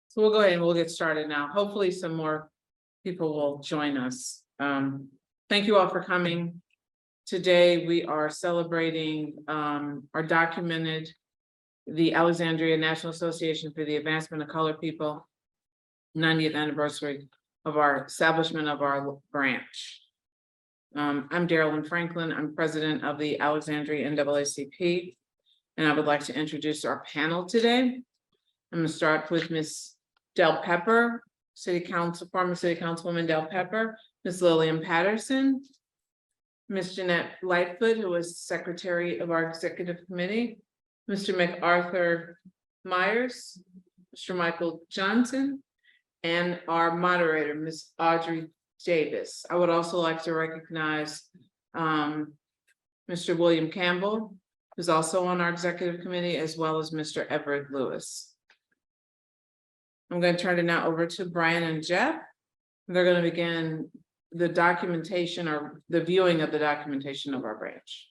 So we'll go ahead and we'll get started now. Hopefully some more people will join us. Thank you all for coming. Today we are celebrating our documented the Alexandria National Association for the Advancement of Colored People 90th anniversary of our establishment of our branch. I'm Darylyn Franklin. I'm president of the Alexandria NAACP, and I would like to introduce our panel today. I'm going to start with Ms. Del Pepper, former City Councilwoman Del Pepper, Ms. Lillian Patterson, Ms. Jeannette Lightfoot, who was secretary of our executive committee, Mr. McArthur Myers, Mr. Michael Johnson, and our moderator, Ms. Audrey Davis. I would also like to recognize Mr. William Campbell, who's also on our executive committee, as well as Mr. Everett Lewis. I'm going to turn it now over to Brian and Jeff. They're going to begin the documentation or the viewing of the documentation of our branch.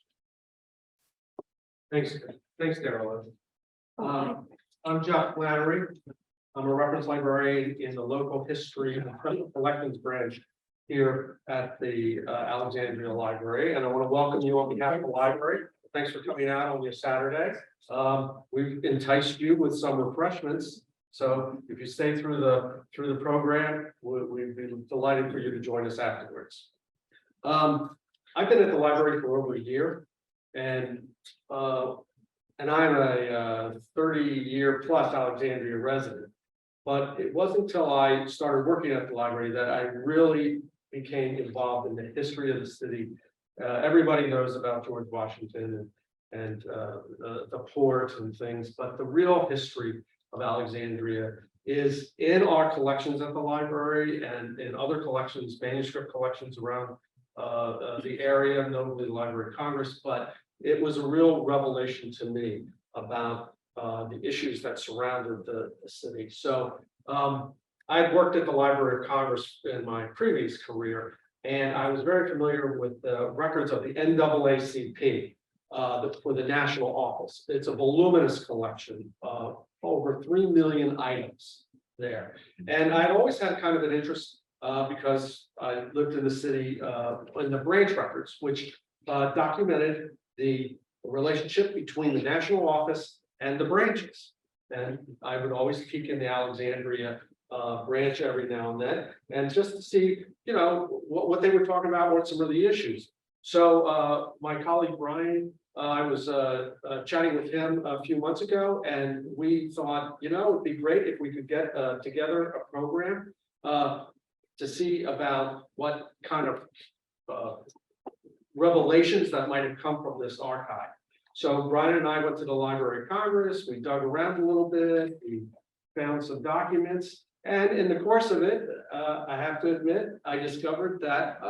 Thanks, Darylyn. I'm Jeff Flannery. I'm a reference librarian in the local history and collections branch here at the Alexandria Library, and I want to welcome you on behalf of the library. Thanks for coming out on your Saturday. We've enticed you with some refreshments, so if you stay through the program, we'd be delighted for you to join us afterwards. I've been at the library for over a year, and I'm a 30-year plus Alexandria resident. But it wasn't until I started working at the library that I really became involved in the history of the city. Everybody knows about George Washington and the port and things, but the real history of Alexandria is in our collections at the library and in other collections, manuscript collections around the area, notably the Library of Congress. But it was a real revelation to me about the issues that surrounded the city. So I had worked at the Library of Congress in my previous career, and I was very familiar with the records of the NAACP for the national office. It's a voluminous collection of over 3 million items there. And I'd always had kind of an interest because I lived in the city in the branch records, which documented the relationship between the national office and the branches. And I would always peek in the Alexandria branch every now and then, and just to see, what they were talking about, what some of the issues. So my colleague Brian, I was chatting with him a few months ago, and we thought, it'd be great if we could get together a program to see about what kind of revelations that might have come from this archive. So Brian and I went to the Library of Congress, we dug around a little bit, we found some documents, and in the course of it, I have to admit, I discovered that,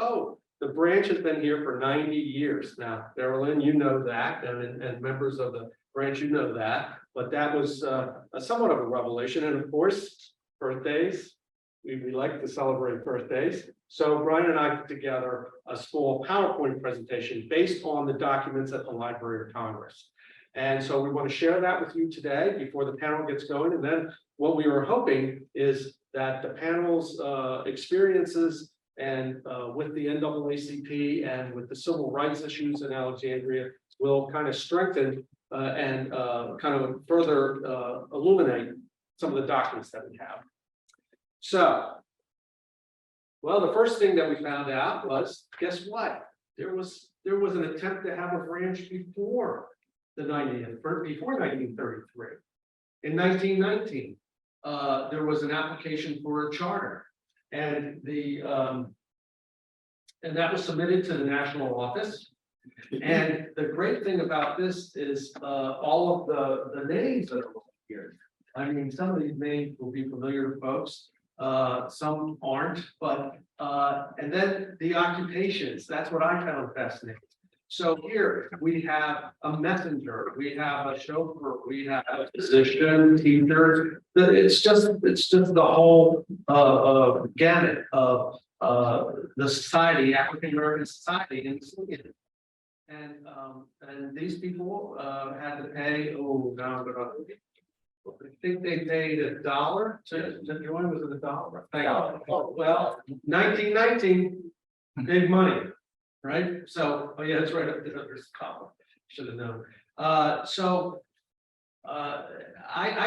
the branch has been here for 90 years now. Darylyn, you know that, and members of the branch, you know that, but that was somewhat of a revelation. And of course, birthdays, we like to celebrate birthdays. So Brian and I put together a small PowerPoint presentation based on the documents at the Library of Congress. And so we want to share that with you today before the panel gets going. And then what we were hoping is that the panel's experiences and with the NAACP and with the civil rights issues in Alexandria will kind of strengthen and kind of further illuminate some of the documents that we have. So, well, the first thing that we found out was, guess what? There was an attempt to have a branch before the 1933. In 1919, there was an application for a charter, and that was submitted to the national office. And the great thing about this is all of the names that are here. I mean, some of these names will be familiar to folks. Some aren't, but and then the occupations, that's what I found fascinating. So here we have a messenger, we have a chauffeur, we have a physician, teacher. It's just the whole gamut of the society, African American society in Lillian. And these people, had to pay, oh, now I'm gonna. I think they paid $1 to join, was it $1? Thank you. Oh, well, 1919, big money, right? So, oh yeah, that's right up there, there's a column, should have known. I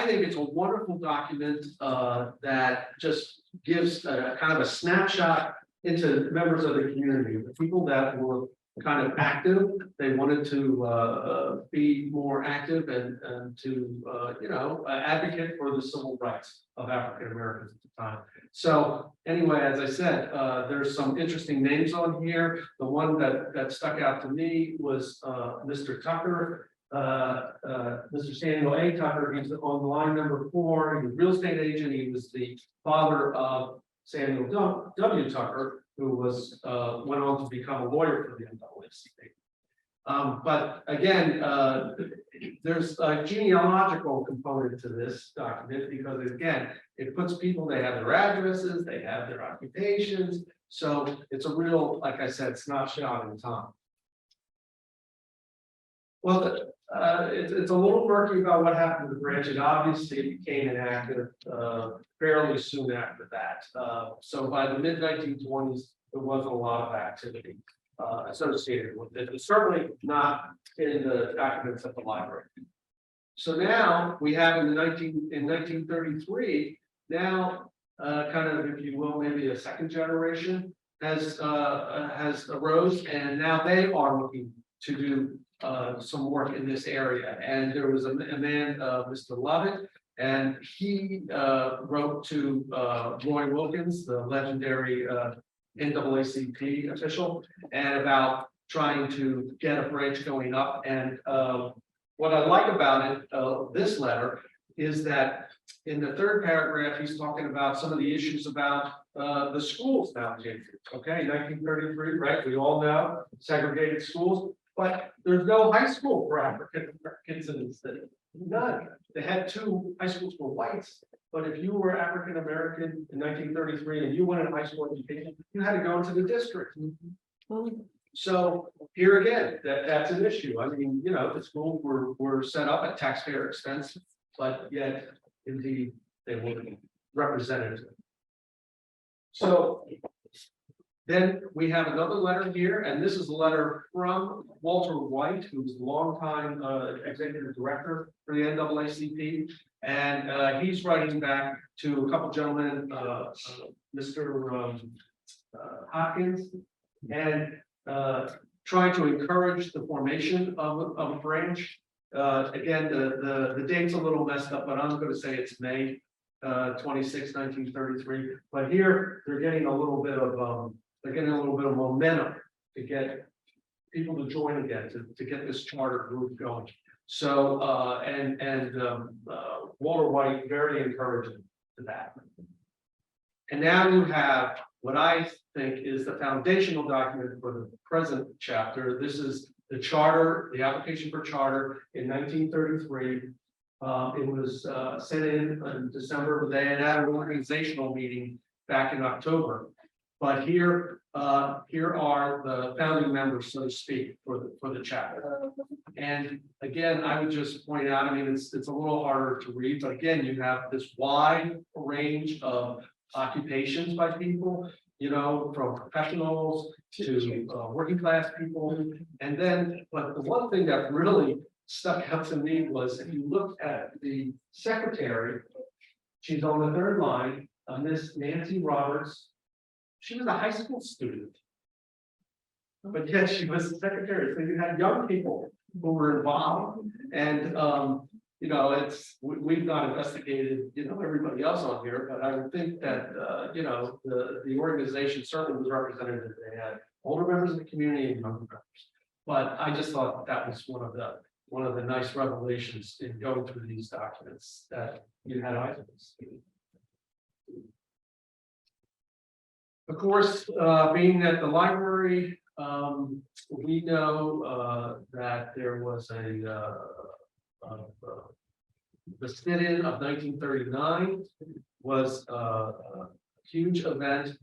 think it's a wonderful document, that just gives kind of a snapshot into members of the community, the people that were kind of active. They wanted to be more active and to advocate for the civil rights of African Americans at the time. So anyway, as I said, there's some interesting names on here. The one that stuck out to me was Mr. Tucker. Mr. Samuel A. Tucker, he's on line number 4. He's a real estate agent. He was the father of Samuel W. Tucker, who was went on to become a lawyer for the NAACP. But again, there's a genealogical component to this document because again, it puts people, they have their addresses, they have their occupations. So it's a real, like I said, snapshot in time. Well, it's a little murky about what happened to the branch. It obviously became inactive fairly soon after that. So by the mid-1920s, there wasn't a lot of activity associated with it. It's certainly not in the documents at the library. So now we have in 1933, now kind of, if you will, maybe a second generation has arose, and now they are looking to do some work in this area. And there was a man, Mr. Lovett, and he wrote to Roy Wilkins, the legendary NAACP official, and about trying to get a branch going up. And what I like about it, this letter, is that in the 3rd paragraph, he's talking about some of the issues about the schools now. Okay, 1933, right? We all know segregated schools. But there's no high school for African Americans in the city. None. They had 2 high schools for whites. But if you were African American in 1933 and you wanted a high school education, you had to go into the district. So here again, that's an issue. I mean, the schools were set up at taxpayer expense, but yet indeed they weren't represented. So then we have another letter here, and this is a letter from Walter White, who was a longtime executive director for the NAACP. And he's writing back to a couple gentlemen, Mr. Hopkins, and trying to encourage the formation of a branch. Again, the date's a little messed up, but I'm going to say it's May 26, 1933. But here they're getting a little bit of momentum to get people to join again, to get this charter group going. So Walter White very encouraging to that. And now you have what I think is the foundational document for the present chapter. This is the charter, the application for charter in 1933. It was sent in December, but they had an organizational meeting back in October. But here are the founding members, so to speak, for the chapter. And again, I would just point out, I mean, it's a little harder to read, but again, you have this wide range of occupations by people, from professionals to working class people. And then, but the one thing that really stuck out to me was if you look at the secretary, she's on the 3rd line, Miss Nancy Roberts. She was a high school student, but yet she was the secretary. So you had young people who were involved, and we've not investigated everybody else on here, but I would think that the organization certainly was representative. They had older members of the community and younger members. But I just thought that was one of the nice revelations in going through these documents that you had items. Of course, being at the library, we know that there was the sit-in of 1939 was a huge event.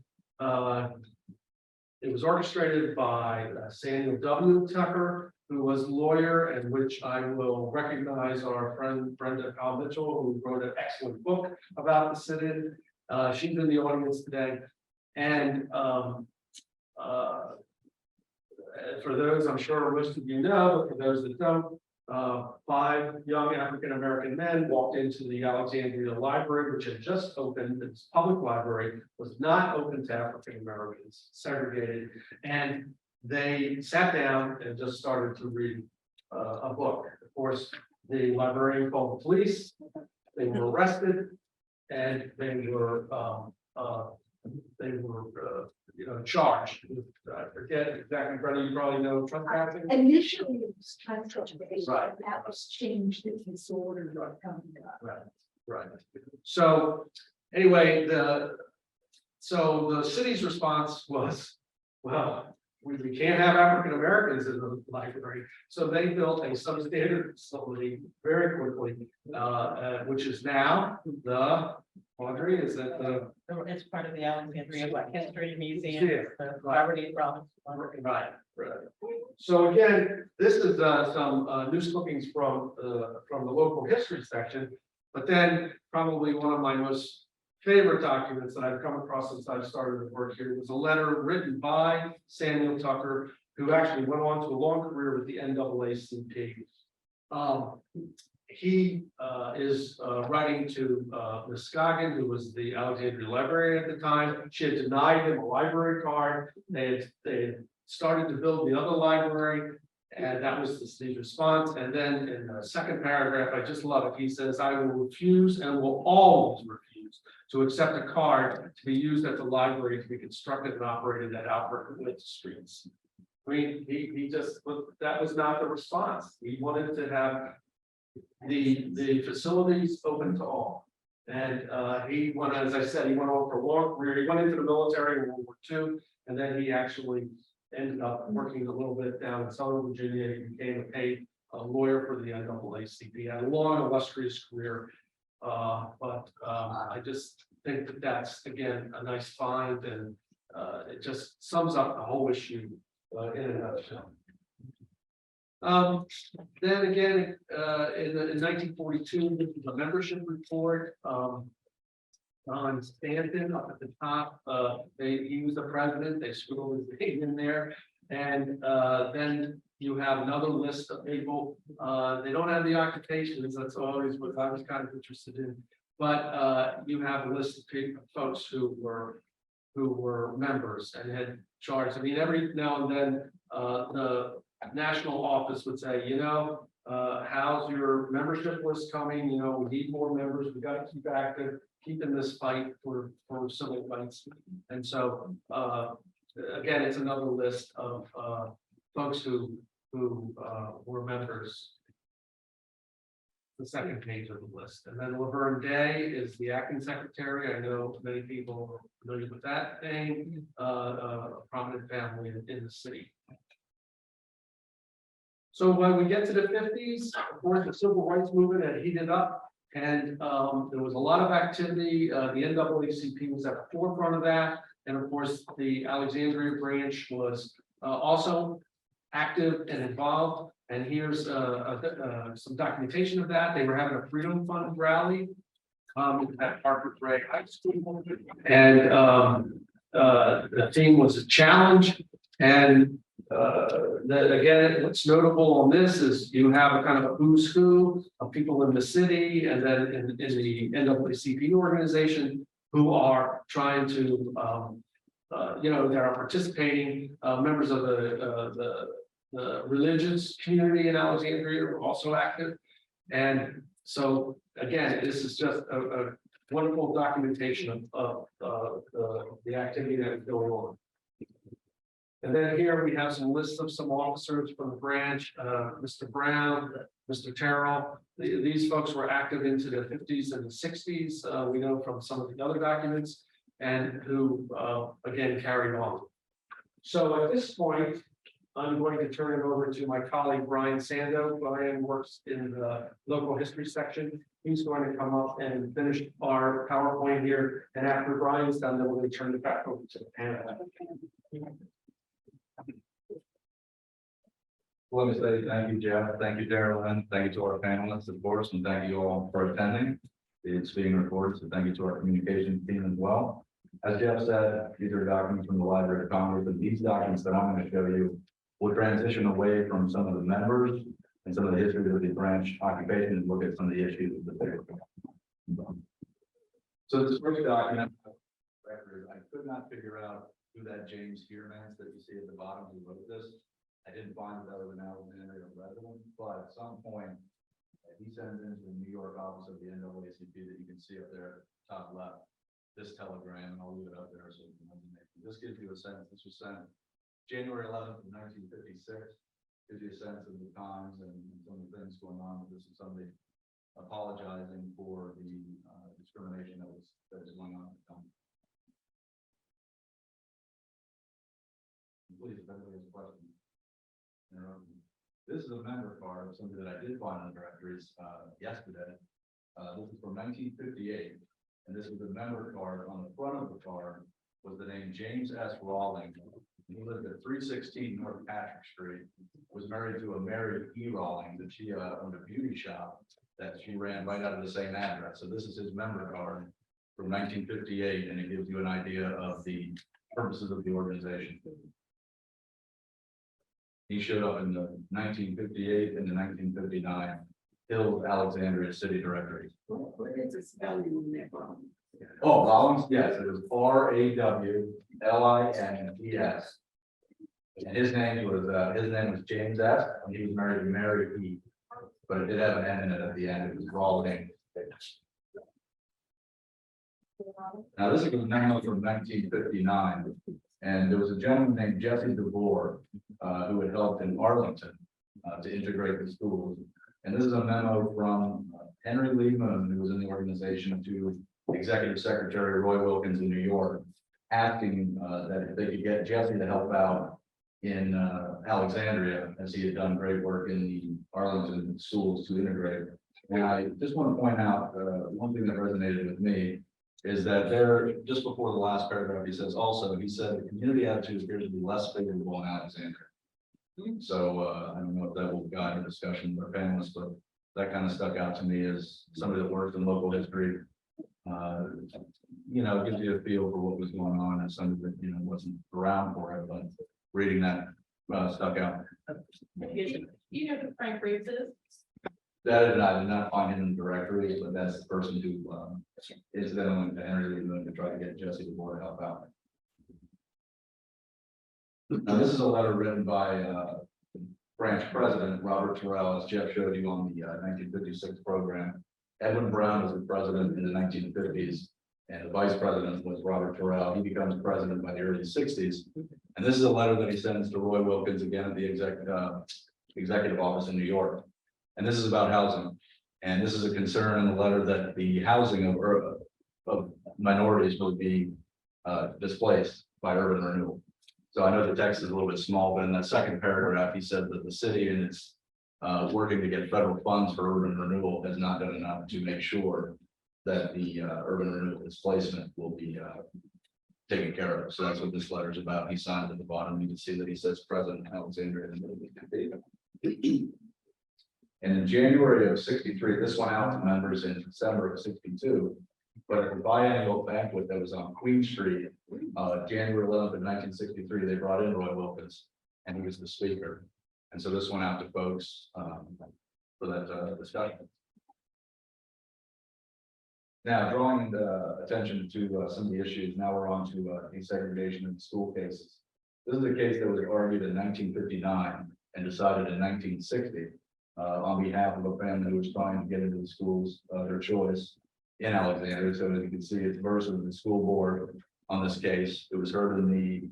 It was orchestrated by Samuel W. Tucker, who was a lawyer, and which I will recognize our friend Brenda Powell Mitchell, who wrote an excellent book about the sit-in. She's in the audience today. And for those, I'm sure most of you know, but for those that don't, 5 young African-American men walked into the Alexandria Library, which had just opened. Its public library was not open to African-Americans, segregated, and they sat down and just started to read a book. Of course, the librarian called the police. They were arrested, and they were charged with, I forget exactly, Brenda, you probably know, trespassing. Initially, it was trespassing. Right. That was changed to disorder or coming up. Right. So anyway, the city's response was, well, we can't have African Americans in the library. So they built a substandard facility very quickly, which is now the Audrey, is that the It's part of the Alexandria History Museum. Yeah, The right. property from. right. So again, this is some news clippings from the local history section, but then probably one of my most favorite documents that I've come across since I've started to work here was a letter written by Samuel Tucker, who actually went on to a long career with the NAACP. He is writing to Ms. Scoggin, who was the Alexandria Library at the time. She had denied him a library card. They had started to build the other library, and that was the city's response. And then in the second paragraph, I just love it. He says, "I will refuse and will always refuse to accept a card to be used at the library to be constructed and operated at Albert Witt streets." I mean, he just, that was not the response. He wanted to have the facilities open to all. And he went, as I said, he went on for a long career. He went into the military in World War II, and then he actually ended up working a little bit down in Southern Virginia. He became a paid lawyer for the NAACP. He had a long, illustrious career. But I just think that that's, again, a nice find, and it just sums up the whole issue in a nutshell. Then again, in 1942, this is a membership report. On Stanton up at the top, he was the president. They scribbled his name in there, and then you have another list of people. They don't have the occupations. That's always what I was kind of interested in. But you have a list of people, folks who were members and had charged. I mean, every now and then the national office would say, how's your membership list coming? We need more members. We got to keep active, keeping this fight for civil rights. And so again, it's another list of folks who were members. The second page of the list. And then Laverne Day is the acting secretary. I know many people are familiar with that name, a prominent family in the city. So when we get to the 50s, of course, the civil rights movement had heated up, and there was a lot of activity. The NAACP was at the forefront of that. And of course, the Alexandria branch was also active and involved. And here's some documentation of that. They were having a Freedom Fund rally at Harvard Gray High School. And the theme was a challenge. And again, what's notable on this is you have a kind of a who's who of people in the city, and then in the NAACP organization, who are trying to, they are participating. Members of the religious community in Alexandria are also active. And so again, this is just a wonderful documentation of the activity that is going on. And then here we have some lists of some officers from the branch, Mr. Brown, Mr. Terrell. These folks were active into the 50s and the 60s. We know from some of the other documents, and who again carried on. So at this point, I'm going to turn it over to my colleague, Brian Sando. Brian works in the local history section. He's going to come up and finish our PowerPoint here. And after Brian's done, then we'll turn it back over to the panel. Let me say thank you, Jeff. Thank you, Darrell. Thank you to our panelists, of course, and thank you all for attending. It's being recorded, so thank you to our communications team as well. As Jeff said, these are documents from the Library of Congress, and these documents that I'm going to show you will transition away from some of the members and some of the history of the branch occupation and look at some of the issues that they're. So this first document, I could not figure out who that James Heermans that you see at the bottom who wrote this. I didn't find it other than Alexandria resident, but at some point, he sends into the New York office of the NAACP that you can see up there, top left, this telegram, and I'll leave it up there so you can make it. This gives you a sense. This was sent January 11th of 1956. Gives you a sense of the times and some of the things going on. This is somebody apologizing for the discrimination that was going on at the time. Please, if anybody has questions. This is a member card of something that I did find in the directories yesterday. This is from 1958, and this is a member card. On the front of the card was the name James S. Rawlings. He lived at 316 North Patrick Street. Was married to a Mary E. Rawlings, and she owned a beauty shop that she ran right out of the same address. So this is his member card from 1958, and it gives you an idea of the purposes of the organization. He showed up in the 1958 and the 1959 Hill Alexandria City Directory. What is the spelling on that one? Oh, Rawlings, yes, it was Rawlins. And his name was James S. and he was married to Mary E. But it did have an N in it at the end. It was Rawlings. Now this is a memo from 1959, and there was a gentleman named Jesse DeVore who had helped in Arlington to integrate the schools. And this is a memo from Henry Lee Moon, who was in the organization, to Executive Secretary Roy Wilkins in New York, asking that if they could get Jesse to help out in Alexandria, as he had done great work in the Arlington schools to integrate. And I just want to point out one thing that resonated with me is that there, just before the last paragraph, he said the community attitude appears to be less favorable in Alexandria. So I don't know if that will guide our discussion with our panelists, but that kind of stuck out to me as somebody that works in local history. Gives you a feel for what was going on, and somebody that wasn't around for it, but reading that stuck out. You know who Frank Reeves is? That I did not find him in the directory, but that's the person who incidentally went to Henry Lee to try to get Jesse DeVore to help out. Now, this is a letter written by branch president Robert Terrell, as Jeff showed you on the 1956 program. Edwin Brown was the president in the 1950s, and the vice president was Robert Terrell. He becomes president by the early 60s. And this is a letter that he sends to Roy Wilkins again at the executive office in New York. And this is about housing. And this is a concern in the letter that the housing of minorities will be displaced by urban renewal. So I know the text is a little bit small, but in that second paragraph, he said that the city and its working to get federal funds for urban renewal has not done enough to make sure that the urban renewal displacement will be taken care of. So that's what this letter is about. He signed at the bottom. You can see that he says President Alexandria. And in January of 63, this went out to members in December of 62. But at the biennial banquet that was on Queen Street, January 11th of 1963, they brought in Roy Wilkins, and he was the speaker. And so this went out to folks for that discussion. Now, drawing attention to some of the issues, now we're on to desegregation in school cases. This is a case that was argued in 1959 and decided in 1960 on behalf of a family who was trying to get into the schools of their choice in Alexandria. So as you can see, it's versus the school board on this case. It was heard in the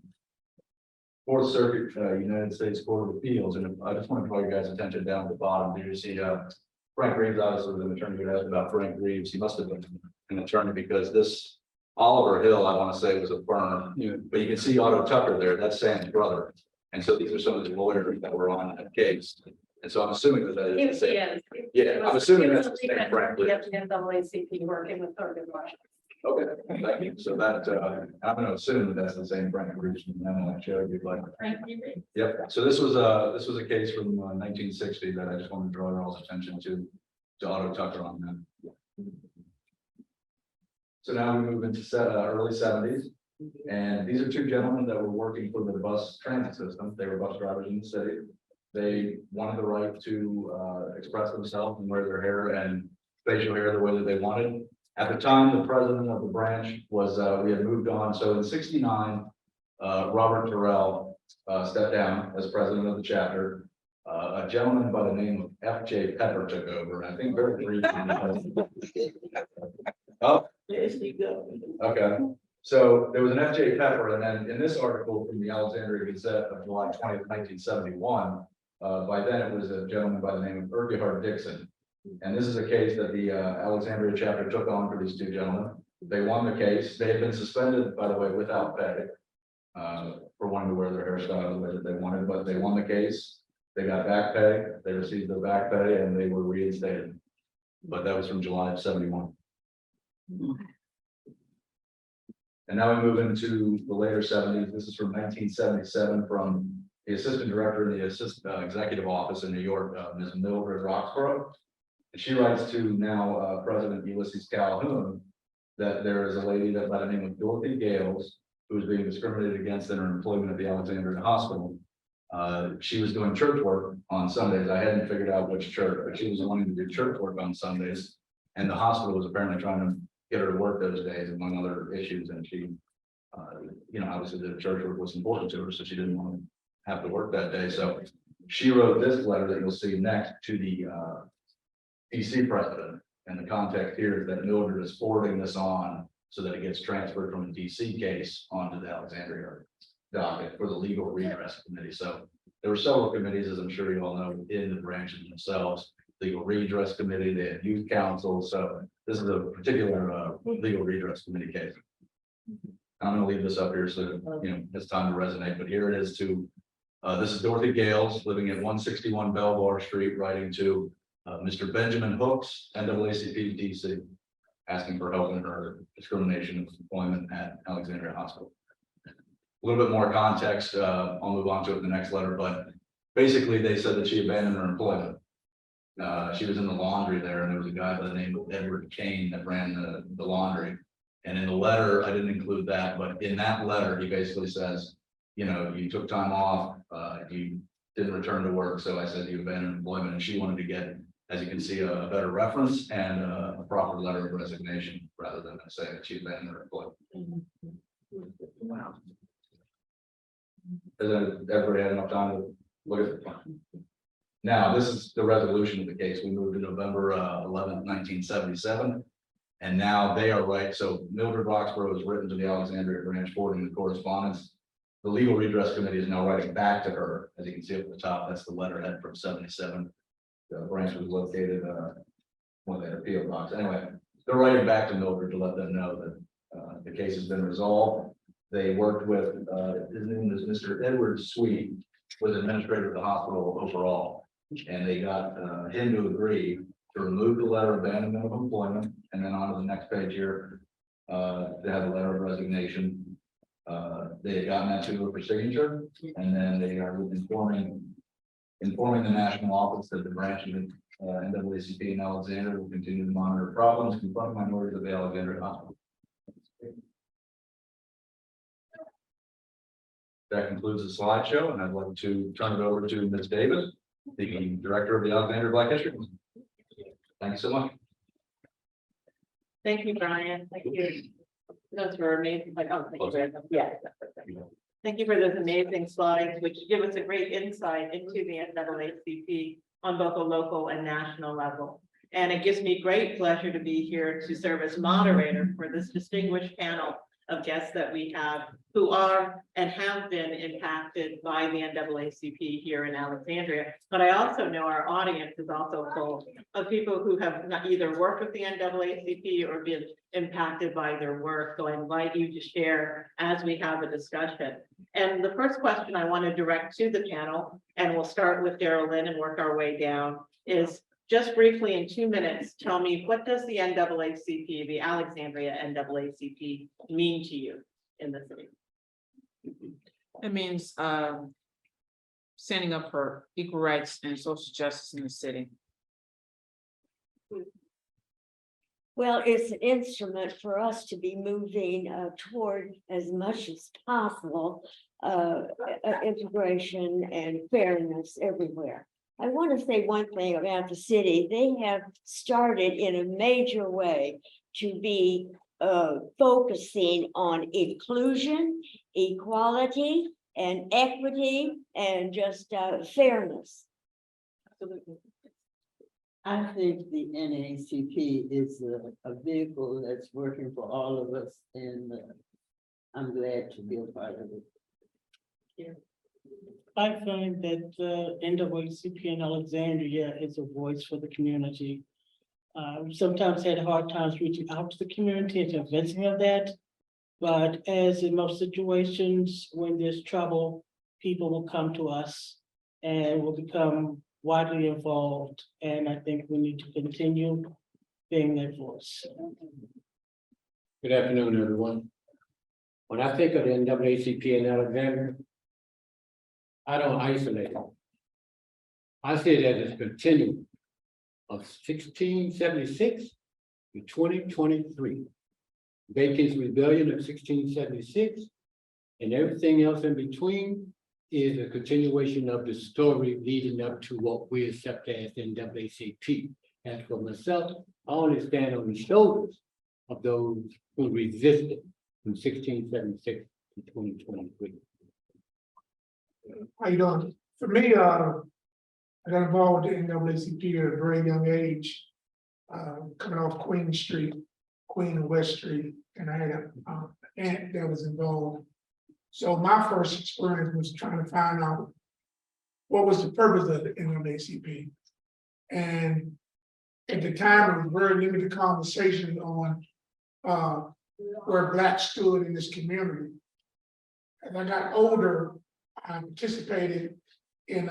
Fourth Circuit, United States Court of Appeals. And I just want to draw your guys' attention down at the bottom. You see Frank Reeves, obviously, was an attorney who asked about Frank Reeves. He must have been an attorney because this Oliver Hill, I want to say, was a firm. But you can see Otto Tucker there. That's Sam's brother. And so these are some of the lawyers that were on that case. And so I'm assuming that is the same. Yeah, I'm assuming that's the same Frank Reeves. NAACP working with urban Washington. Okay, thank you. So that, I'm gonna assume that that's the same Frank Bruce and then I'll show you like. Frank rebates. Yep, so this was a case from 1960 that I just wanted to draw your all's attention to Otto Tucker on that. So now we move into early 70s. And these are two gentlemen that were working for the bus transit system. They were bus drivers in the city. They wanted the right to express themselves and wear their hair and facial hair the way that they wanted. At the time, the president of the branch was, we had moved on. So in '69, Robert Terrell stepped down as president of the chapter. A gentleman by the name of F.J. Pepper took over. I think very briefly. Oh, There she go. okay. So there was an F.J. Pepper, and then in this article from the Alexandria Gazette of July 20th, 1971, by then it was a gentleman by the name of Urquhart Dixon. And this is a case that the Alexandria chapter took on for these two gentlemen. They won the case. They had been suspended, by the way, without pay for wanting to wear their hairstyle the way that they wanted, but they won the case. They got back pay. They received their back pay and they were reinstated. But that was from July of '71. And now we move into the later 70s. This is from 1977 from the assistant director in the executive office in New York, Ms. Mildred Roxborough. And she writes to now President Ulysses Calhoun that there is a lady that by the name of Dorothy Gales who is being discriminated against in her employment at the Alexandria Hospital. She was doing church work on Sundays. I hadn't figured out which church, but she was wanting to do church work on Sundays. And the hospital was apparently trying to get her to work those days, among other issues. And she, obviously the church work was important to her, so she didn't want to have to work that day. So she wrote this letter that you'll see next to the DC president. And the context here is that Mildred is forwarding this on so that it gets transferred from a DC case onto the Alexandria docket for the legal redress committee. So there were several committees, as I'm sure you all know, within the branches themselves. Legal redress committee, they had youth council. So this is a particular legal redress committee case. I'm going to leave this up here so it's time to resonate. But here it is to this is Dorothy Gales living at 161 Belvoir Street, writing to Mr. Benjamin Hooks, NAACP DC, asking for help in her discrimination of employment at Alexandria Hospital. A little bit more context. I'll move on to it in the next letter, but basically they said that she abandoned her employment. She was in the laundry there, and there was a guy by the name of Edward Kane that ran the laundry. And in the letter, I didn't include that, but in that letter, he basically says, you took time off, you didn't return to work. So I said you abandoned employment, and she wanted to get, as you can see, a better reference and a proper letter of resignation rather than saying that she abandoned her employment. Wow. Has everybody had enough time to look at the plan? Now, this is the resolution of the case. We moved to November 11th, 1977. And now they are right. So Mildred Roxborough has written to the Alexandria branch forwarding the correspondence. The legal redress committee is now writing back to her. As you can see up at the top, that's the letterhead from 77. The branch was located when they had a PO box. Anyway, they're writing back to Mildred to let them know that the case has been resolved. They worked with his name is Mr. Edward Sweet, was administrator of the hospital overall. And they got him to agree to remove the letter of abandonment of employment, and then on to the next page here, they have a letter of resignation. They had gotten that to her for signature, and then they are informing the national office that the branch of NAACP in Alexandria will continue to monitor problems confronting minorities of the Alexandria Hospital. That concludes the slideshow, and I'd like to turn it over to Ms. Davis, the director of the Alexandria Black History Month. Thank you so much. Thank you, Brian. Thank you. Those were amazing. Thank you very much. Yeah. Thank you for those amazing slides, which give us a great insight into the NAACP on both a local and national level. And it gives me great pleasure to be here to serve as moderator for this distinguished panel of guests that we have who are and have been impacted by the NAACP here in Alexandria. But I also know our audience is also full of people who have not either worked with the NAACP or been impacted by their work. So I invite you to share as we have a discussion. And the first question I want to direct to the panel, and we'll start with Darrell Lynn and work our way down, is just briefly in 2 minutes, tell me, what does the NAACP, the Alexandria NAACP mean to you in the city? It means standing up for equal rights and social justice in the city. Well, it's an instrument for us to be moving toward as much as possible integration and fairness everywhere. I want to say one thing about the city. They have started in a major way to be focusing on inclusion, equality, and equity, and just fairness. Absolutely. I think the NAACP is a vehicle that's working for all of us, and I'm glad to be a part of it. I find that the NAACP in Alexandria is a voice for the community. Sometimes had hard times reaching out to the community and convincing of that. But as in most situations, when there's trouble, people will come to us and will become widely involved. And I think we need to continue being that voice. Good afternoon, everyone. When I think of the NAACP in Alexandria, I don't isolate it. I see it as a continuum of 1676 to 2023. Bacon's Rebellion of 1676 and everything else in between is a continuation of the story leading up to what we accept as NAACP. As for myself, I only stand on the shoulders of those who resisted from 1676 to 2023. How you doing? For me, I got involved with the NAACP at a very young age, coming off Queen Street, Queen and West Street, and I had an aunt that was involved. So my first experience was trying to find out what was the purpose of the NAACP. And at the time, it was very limited conversation on where Blacks stood in this community. As I got older, I participated in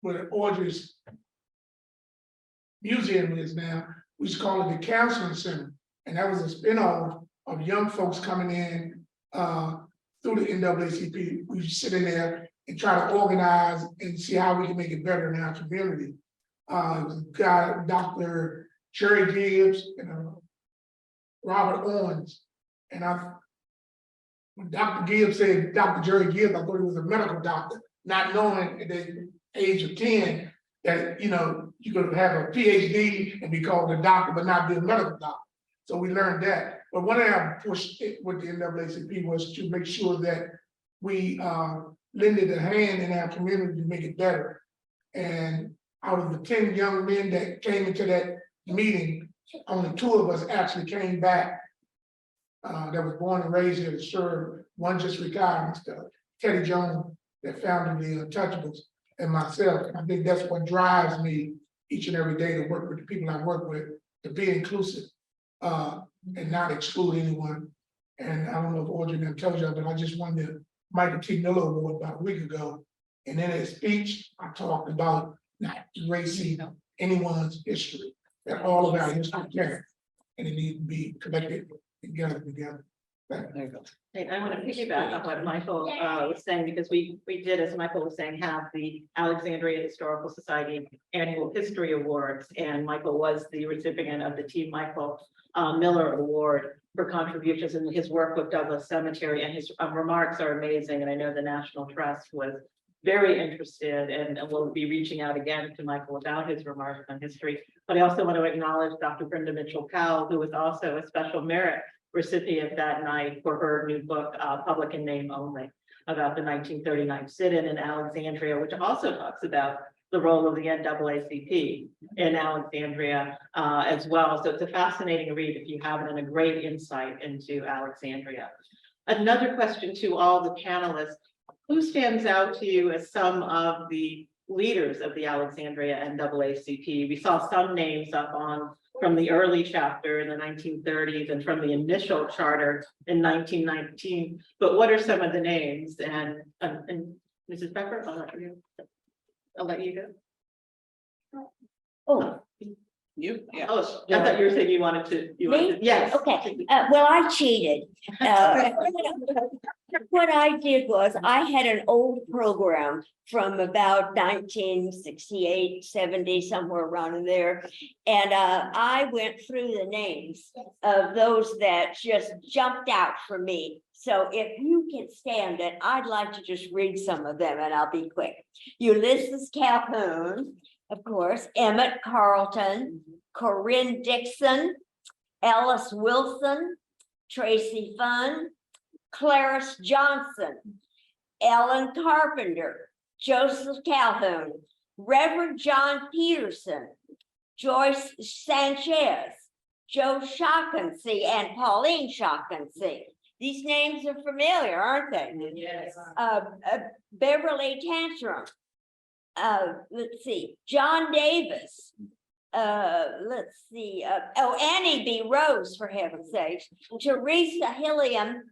where Audrey's museum is now. We used to call it the Counseling Center. And that was a spinoff of young folks coming in through the NAACP. We used to sit in there and try to organize and see how we can make it better in our community. Got Dr. Jerry Gibbs and Robert Owens. And when Dr. Gibbs said Dr. Jerry Gibbs, I thought he was a medical doctor, not knowing at the age of 10 that you could have a PhD and be called a doctor, but not be a medical doctor. So we learned that. But one thing I pushed with the NAACP was to make sure that we lended a hand in our community to make it better. And out of the 10 young men that came into that meeting, only 2 of us actually came back that was born and raised here to serve. One just retired, Mr. Teddy Jones, that founded the Untouchables, and myself. And I think that's what drives me each and every day to work with the people I work with, to be inclusive and not exclude anyone. And I don't know if Audrey can tell you, but I just won the Michael T. Miller Award about a week ago. And in his speech, I talked about not erasing anyone's history, that all of our history can, and it needs to be collected and gathered together. There you go. Hey, I want to piggyback on what Michael was saying, because we did, as Michael was saying, have the Alexandria Historical Society Annual History Awards, and Michael was the recipient of the T. Michael Miller Award for contributions in his work with Douglas Cemetery, and his remarks are amazing, and I know the National Trust was very interested, and we'll be reaching out again to Michael about his remarks on history. But I also want to acknowledge Dr. Brenda Mitchell-Powell, who was also a special merit recipient that night for her new book, Public in Name Only, about the 1939 sit-in in Alexandria, which also talks about the role of the NAACP in Alexandria as well. So it's a fascinating read if you haven't, and a great insight into Alexandria. Another question to all the panelists: who stands out to you as some of the leaders of the Alexandria NAACP? We saw some names up on from the early chapter in the 1930s and from the initial charter in 1919. But what are some of the names? And Mrs. Becker, I'll let you go. Oh, You, yeah. Oh, I thought you were saying you wanted to, yes. okay, well, I cheated. What I did was, I had an old program from about 1968, 70, somewhere around in there. And I went through the names of those that just jumped out for me. So if you can stand it, I'd like to just read some of them and I'll be quick. Ulysses Calhoun, of course, Emmett Carlton, Corinne Dixon, Alice Wilson, Tracy Funn, Clarice Johnson, Ellen Carpenter, Joseph Calhoun, Reverend John Peterson, Joyce Sanchez, Joe Shaughnessy, and Pauline Shaughnessy. These names are familiar, aren't they? Yes. Beverly Tantrum. Let's see, John Davis. Let's see, Annie B. Rose, for heaven's sakes, Teresa Hilliam,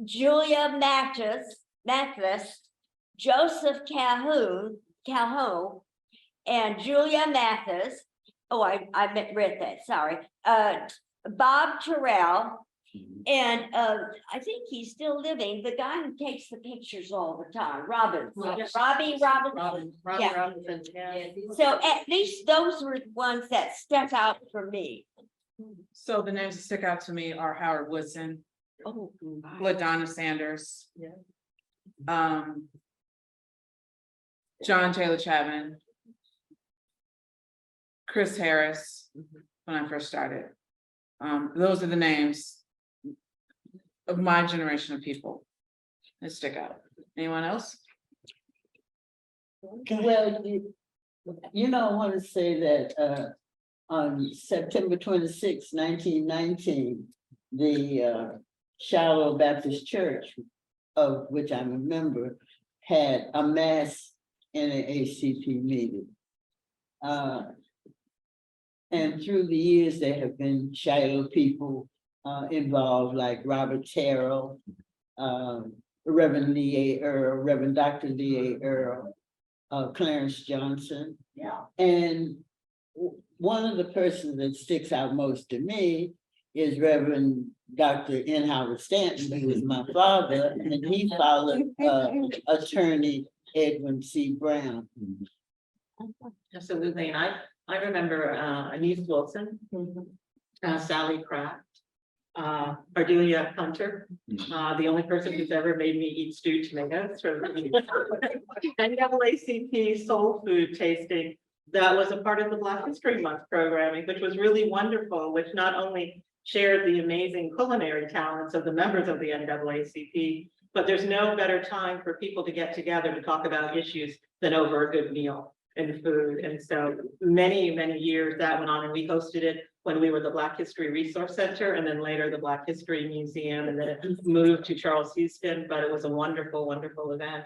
Julia Mathis, Joseph Calhoun, and Julia Mathis. Oh, I read that, sorry. Bob Terrell, and I think he's still living, the guy who takes the pictures all the time, Robbie Robinson. Yeah. Robinson, yeah. So at least those were the ones that stuck out for me. So the names that stick out to me are Howard Woodson, Oh, LaDonna Sanders. Yeah. John Taylor Chapman. Chris Harris, when I first started. Those are the names of my generation of people that stick out. Anyone else? Well, I want to say that on September 26, 1919, the Shiloh Baptist Church, of which I'm a member, had a mass NAACP meeting. And through the years, there have been Shiloh people involved, like Robert Terrell, Reverend Lee A. Earl, Reverend Dr. Lee A. Earl, Clarence Johnson. Yeah. And one of the persons that sticks out most to me is Reverend Dr. N. Howard Stanton, who was my father, and he followed attorney Edwin C. Brown. Absolutely, and I remember Anise Wilson, Sally Pratt, Ardelia Hunter, the only person who's ever made me eat stewed tomatoes from NAACP soul food tasting. That was a part of the Black History Month programming, which was really wonderful, which not only shared the amazing culinary talents of the members of the NAACP, but there's no better time for people to get together to talk about issues than over a good meal and food. And so many, many years that went on, and we hosted it when we were the Black History Resource Center, and then later the Black History Museum, and then it moved to Charles Houston, but it was a wonderful, wonderful event.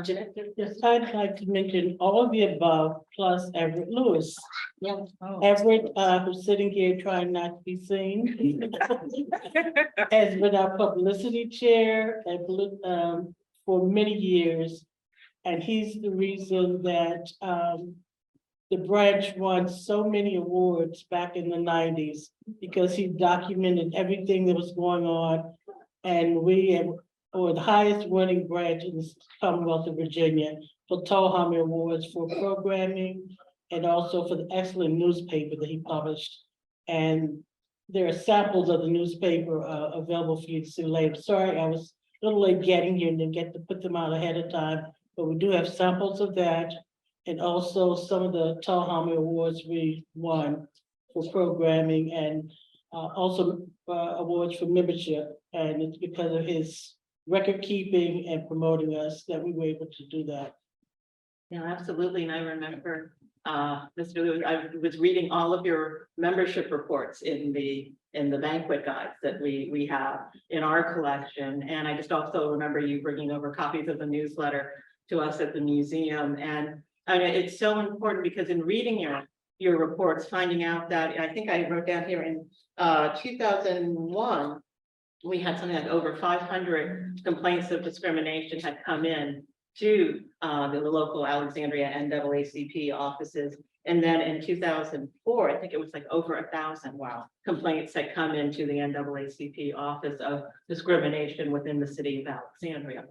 Jeannette? Yes, I'd like to mention all of the above, plus Everett Lewis. Yeah. Everett, who's sitting here trying not to be seen, has been our publicity chair for many years. And he's the reason that the branch won so many awards back in the 90s, because he documented everything that was going on. And we were the highest winning branch in the Commonwealth of Virginia for Tollhammer Awards for programming, and also for the excellent newspaper that he published. And there are samples of the newspaper available for you to see later. Sorry, I was a little late getting here and didn't get to put them out ahead of time, but we do have samples of that. And also some of the Tollhammer Awards we won for programming, and also awards for membership. And it's because of his record keeping and promoting us that we were able to do that. Yeah, absolutely. And I remember, Mr. Lewis, I was reading all of your membership reports in the banquet guides that we have in our collection. And I just also remember you bringing over copies of the newsletter to us at the museum. And I mean, it's so important because in reading your reports, finding out that, I think I wrote down here in 2001, we had something like over 500 complaints of discrimination had come in to the local Alexandria NAACP offices. And then in 2004, I think it was like over 1,000 complaints had come into the NAACP office of discrimination within the city of Alexandria.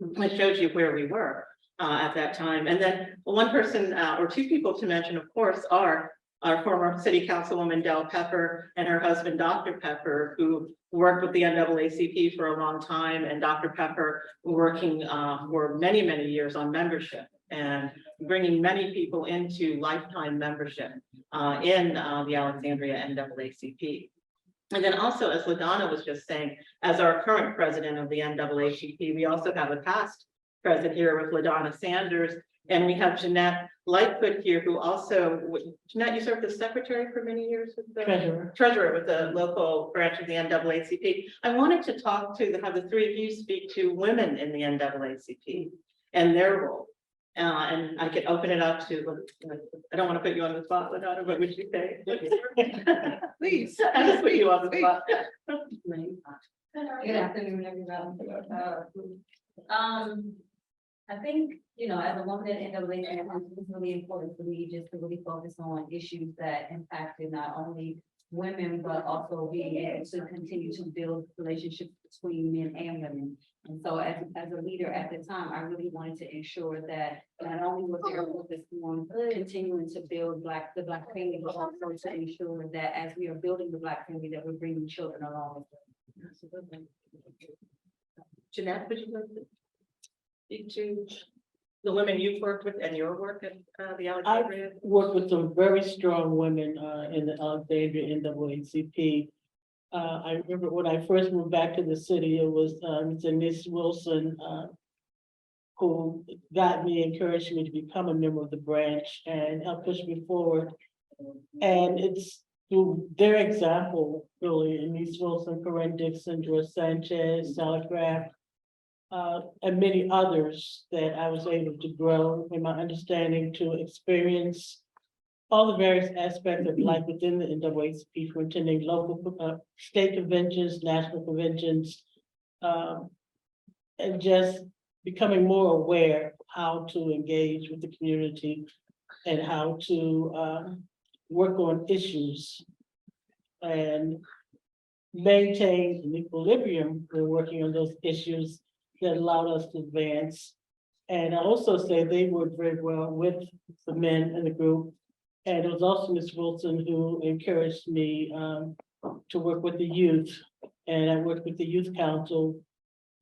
It shows you where we were at that time. And then one person or two people to mention, of course, are our former city councilwoman Del Pepper and her husband, Dr. Pepper, who worked with the NAACP for a long time, and Dr. Pepper working for many, many years on membership and bringing many people into lifetime membership in the Alexandria NAACP. And then also, as LaDonna was just saying, as our current president of the NAACP, we also have a past president here with LaDonna Sanders, and we have Jeannette Lightfoot here, who also, Jeannette, you served as secretary for many years with the treasurer with the local branch of the NAACP. I wanted to have the three of you speak to women in the NAACP and their role. And I could open it up to, I don't want to put you on the spot, LaDonna, but would you say? Please, I just put you on the spot. Good afternoon, everybody. I think, as a woman in NAACP, it's really important for me just to really focus on issues that impacted not only women, but also being able to continue to build relationships between men and women. And so as a leader at the time, I really wanted to ensure that not only was there a focus on continuing to build the Black family, but also to ensure that as we are building the Black family, that we're bringing children along with them. Jeannette, would you like to speak to the women you've worked with and your work at the Alexandria? I've worked with some very strong women in the Alexandria NAACP. I remember when I first moved back to the city, it was Miss Wilson who encouraged me to become a member of the branch and helped push me forward. And it's through their example, really, and Miss Wilson, Corinne Dixon, George Sanchez, Sally Craft, and many others, that I was able to grow in my understanding, to experience all the various aspects of life within the NAACP, from attending local state conventions, national conventions, and just becoming more aware of how to engage with the community and how to work on issues and maintain an equilibrium when working on those issues that allowed us to advance. And I also say they worked very well with the men in the group. And it was also Ms. Wilson who encouraged me to work with the youth. And I worked with the Youth Council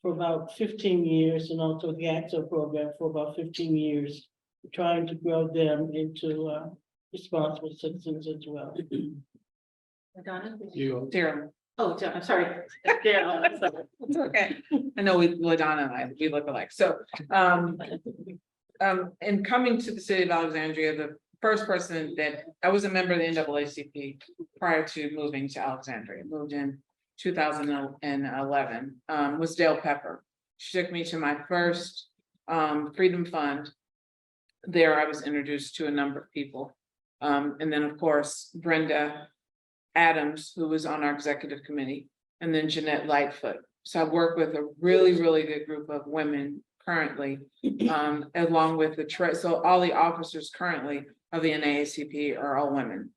for about 15 years, and also the ACTO program for about 15 years, trying to grow them into responsible citizens as well. LaDonna? Daryl. Oh, I'm sorry. Daryl, I'm sorry. It's okay. I know LaDonna and I, we look alike. So, in coming to the city of Alexandria, the first person that I was a member of the NAACP prior to moving to Alexandria, moved in 2011, was Del Pepper. She took me to my first Freedom Fund. There I was introduced to a number of people. And then, of course, Brenda Adams, who was on our executive committee, and then Jeannette Lightfoot. So I work with a really, really good group of women currently, along with so all the officers currently of the NAACP are all women.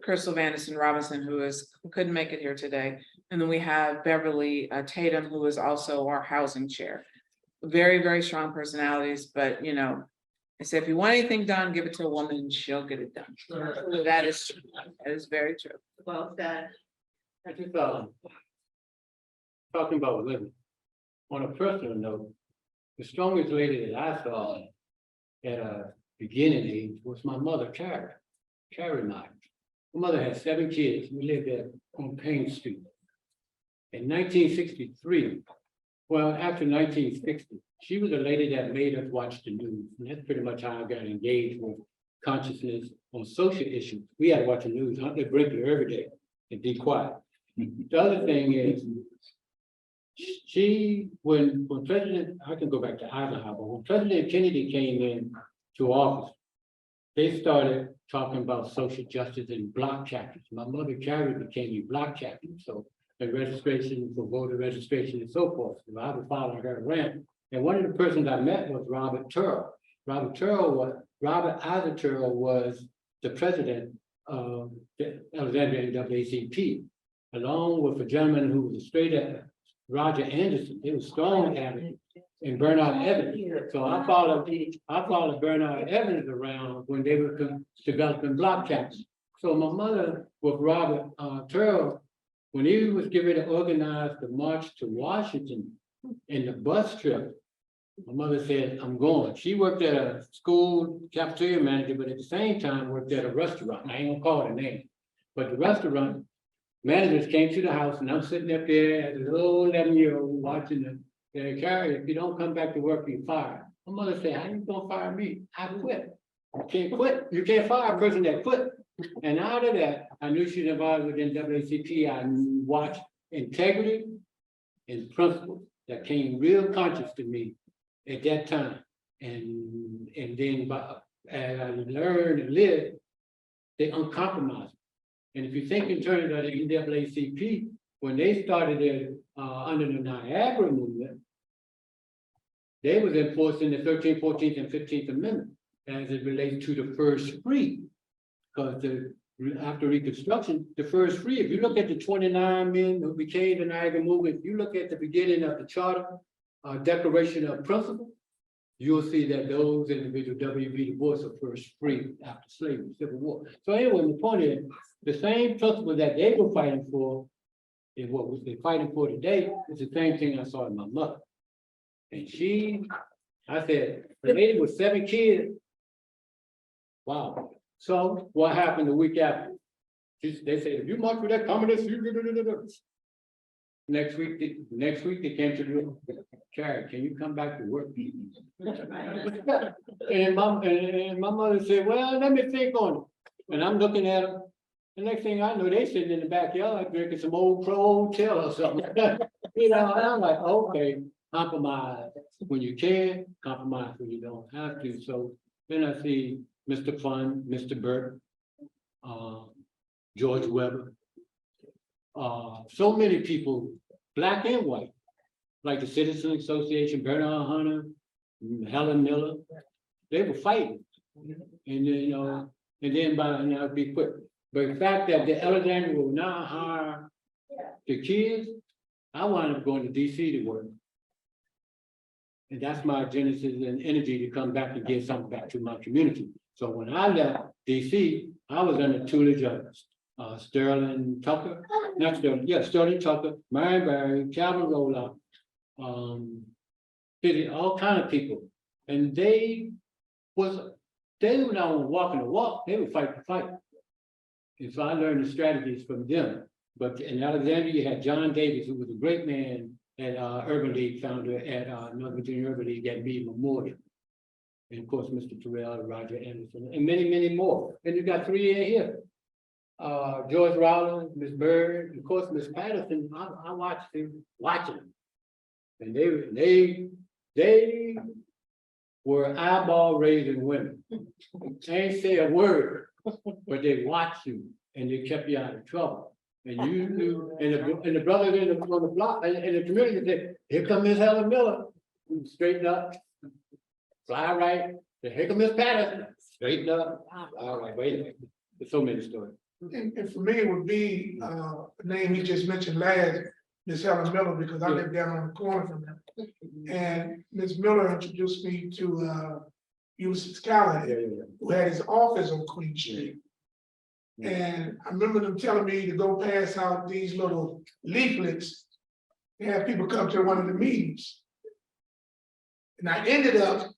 Crystal Vandison Robinson, who couldn't make it here today. And then we have Beverly Tatum, who is also our housing chair. Very, very strong personalities, but I say, if you want anything done, give it to a woman and she'll get it done. So that is true. That is very true. Well said. I just talking about women. On a personal note, the strongest lady that I saw at a beginning age was my mother, Carrie Mike. My mother had 7 kids. We lived on Payne Street. In 1963, well, after 1960, she was a lady that made us watch the news. And that's pretty much how I got engaged with consciousness on social issues. We had to watch the news, Huntley Brinkley every day and be quiet. The other thing is, when President, I can go back to Eisenhower, when President Kennedy came in to office, they started talking about social justice in block chapters. My mother, Carrie, became a block chapter. So the registration for voter registration and so forth. So I was following her around. And one of the persons I met was Robert Turrell. Robert Isaac Turrell was the president of the Alexandria NAACP, along with a gentleman who was a straight at Roger Anderson. They were strong advocates, and Bernard Evans. So I followed Bernard Evans around when they were developing block chapters. So my mother with Robert Turrell, when he was getting ready to organize the march to Washington in the bus trip, my mother said, I'm going. She worked at a school cafeteria manager, but at the same time worked at a restaurant. I ain't gonna call it a name. But the restaurant managers came to the house and I'm sitting up there as a little 11-year-old watching the carrier. If you don't come back to work, you're fired. My mother said, how you gonna fire me? I quit. You can't quit. You can't fire a person that quit. And out of that, I knew she was involved with NAACP. I watched integrity and principles that came real conscious to me at that time. And then as I learned and lived, they uncompromised. And if you think in terms of the NAACP, when they started it under the Niagara movement, they was enforcing the 13th, 14th, and 15th Amendment as it relates to the first free. Because after Reconstruction, the first free, if you look at the 29 men who became the Niagara movement, if you look at the beginning of the charter, Declaration of Principle, you'll see that those individuals, W.B. Du Bois, are first free after slavery, Civil War. So anyway, the point is, the same principle that they were fighting for, and what was they fighting for today, is the same thing I saw in my mother. And I said, the lady with 7 kids. Wow. So what happened the week after? They said, if you march for that communist, Next week they came to the Carrie, can you come back to work? And my mother said, well, let me think on it. And I'm looking at them. The next thing I know, they sitting in the backyard drinking some old Crow Hotel or something. You know, and I'm like, okay, compromise when you can, compromise when you don't have to. So then I see Mr. Fun, Mr. Burke, George Weber, so many people, black and white, like the Citizen Association, Bernard Hunter, Helen Miller, they were fighting. And then, and then by now it'd be quick. But the fact that the Alexandria will now hire the kids, I wound up going to DC to work. And that's my genesis and energy to come back and give something back to my community. So when I left DC, I was under tutelage of Sterling Tucker, Sterling Tucker, Marion Barry, Calvin Roloff, all kind of people. And they were not walking the walk, they were fighting the fight. And so I learned the strategies from them. But in Alexandria, you had John Davis, who was a great man at Urban League, founder at North Virginia Urban League at Meade Memorial. And of course, Mr. Terrell, Roger Anderson, and many, many more. And you got 3 here. George Rowland, Miss Bird, of course, Miss Patterson. I watched them watching. And they were eyeball raising women. Can't say a word, but they watched you and they kept you out of trouble. And you knew, and the brothers on the block and the community said, here comes Miss Helen Miller, straighten up, fly right. Here comes Miss Patterson, straighten up. All right, wait a minute. There's so many stories. And for me, it would be the name he just mentioned last, Miss Helen Miller, because I live down on the corner from her. And Miss Miller introduced me to Ulysses Callahan, who had his office on Queen Street. And I remember them telling me to go pass out these little leaflets and have people come to one of the meetings. And I ended up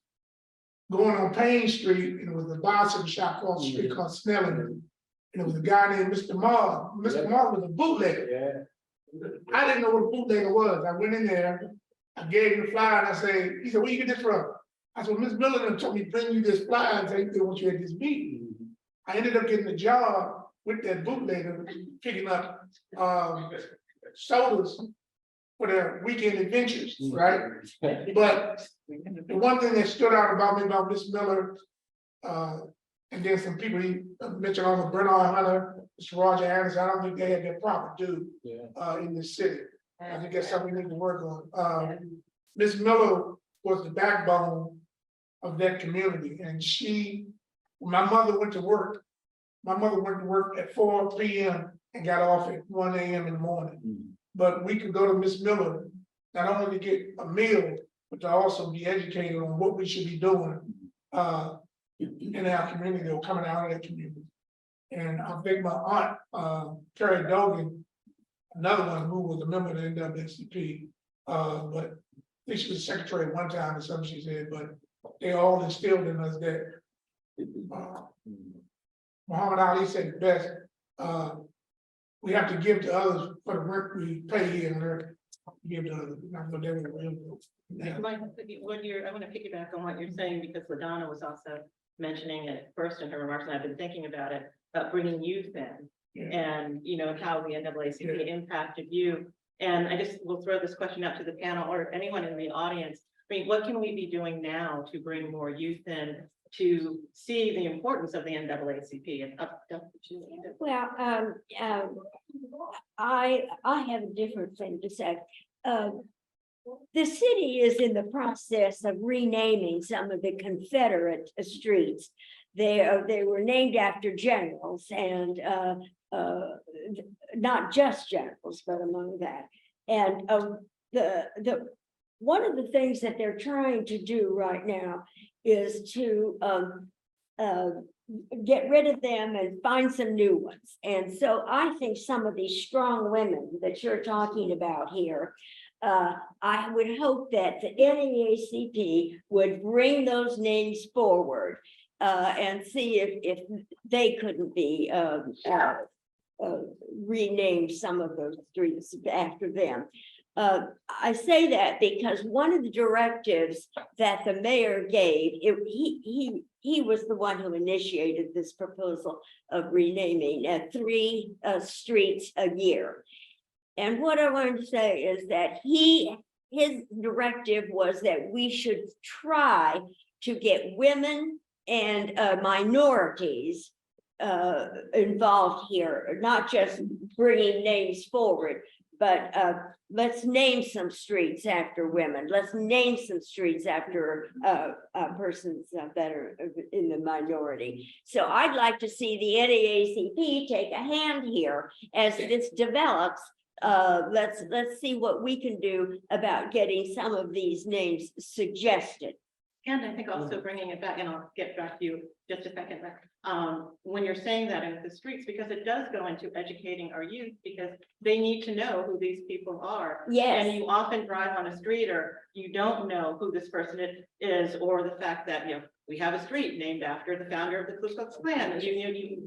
going on Payne Street, and it was a bicycle shop across the street called Snelling. And it was a guy named Mr. Marr. Mr. Marr was a bootlegger. I didn't know what a bootlegger was. I went in there, I gave him the flyer, and I said, he said, where you get this from? I said, Miss Miller told me bring you this flyer and say they want you at this meeting. I ended up getting a job with that bootlegger, picking up sodas for their weekend adventures, right? But the one thing that stood out about me about Miss Miller, and then some people he mentioned on the Bernard Hunter, Mr. Roger Anderson, I don't think they had their proper due in this city. I think that's something we need to work on. Miss Miller was the backbone of that community, and when my mother went to work. My mother went to work at 4 p.m. and got off at 1 a.m. in the morning. But we could go to Miss Miller, not only to get a meal, but to also be educated on what we should be doing in our community or coming out of that community. And I think my aunt, Carrie Dogan, another one who was a member of the NAACP, but I think she was secretary at one time or something she said, but they all instilled in us that Muhammad Ali said it best, we have to give to others for the work we pay here on earth. Give to others, not for them. Mike, I want to piggyback on what you're saying, because LaDonna was also mentioning it first in her remarks, and I've been thinking about it, bringing youth in. Yeah. And, you know, how the NAACP impacted you. And I just will throw this question out to the panel or anyone in the audience. I mean, what can we be doing now to bring more youth in to see the importance of the NAACP? And Well, I have a different thing to say. The city is in the process of renaming some of the Confederate streets. They were named after generals, and not just generals, but among that. And one of the things that they're trying to do right now is to get rid of them and find some new ones. And so I think some of these strong women that you're talking about here, I would hope that the NAACP would bring those names forward and see if they couldn't be rename some of those streets after them. I say that because one of the directives that the mayor gave, he was the one who initiated this proposal of renaming 3 streets a year. And what I wanted to say is that his directive was that we should try to get women and minorities involved here, not just bringing names forward, but let's name some streets after women. Let's name some streets after persons that are in the minority. So I'd like to see the NAACP take a hand here as this develops. Let's see what we can do about getting some of these names suggested. And I think also bringing it back, and I'll get back to you just a second, when you're saying that in the streets, because it does go into educating our youth, because they need to know who these people are. Yes. And you often drive on a street or you don't know who this person is, or the fact that, you know, we have a street named after the founder of the Ku Klux Klan.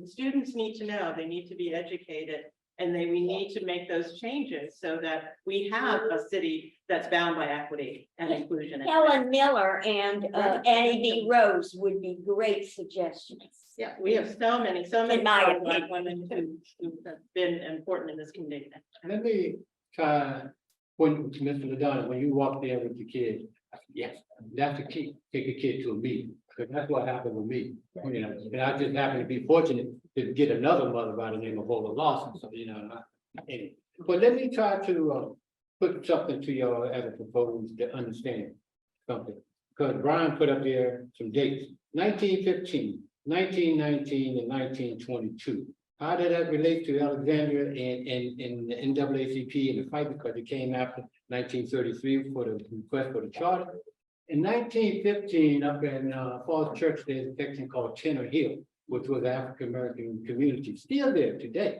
Students need to know, they need to be educated. And we need to make those changes so that we have a city that's bound by equity and inclusion. Helen Miller and Annie B. Rose would be great suggestions. Yeah, we have so many In my Black opinion. women who have been important in this community. Let me try, when Mr. LaDonna, when you walk there with your kids, yes, that's the key, take a kid to a meeting, because that's what happened with me. You know, and I just happened to be fortunate to get another mother by the name of Ola Lawson, so you know. Anyway. But let me try to put something to you as a proposed to understand something. Because Brian put up there some dates, 1915, 1919, and 1922. How did that relate to Alexandria and the NAACP and the fight, because it came after 1933 for the request for the charter? In 1915, up in Falls Church, there's a section called Tenor Hill, which was African-American community, still there today.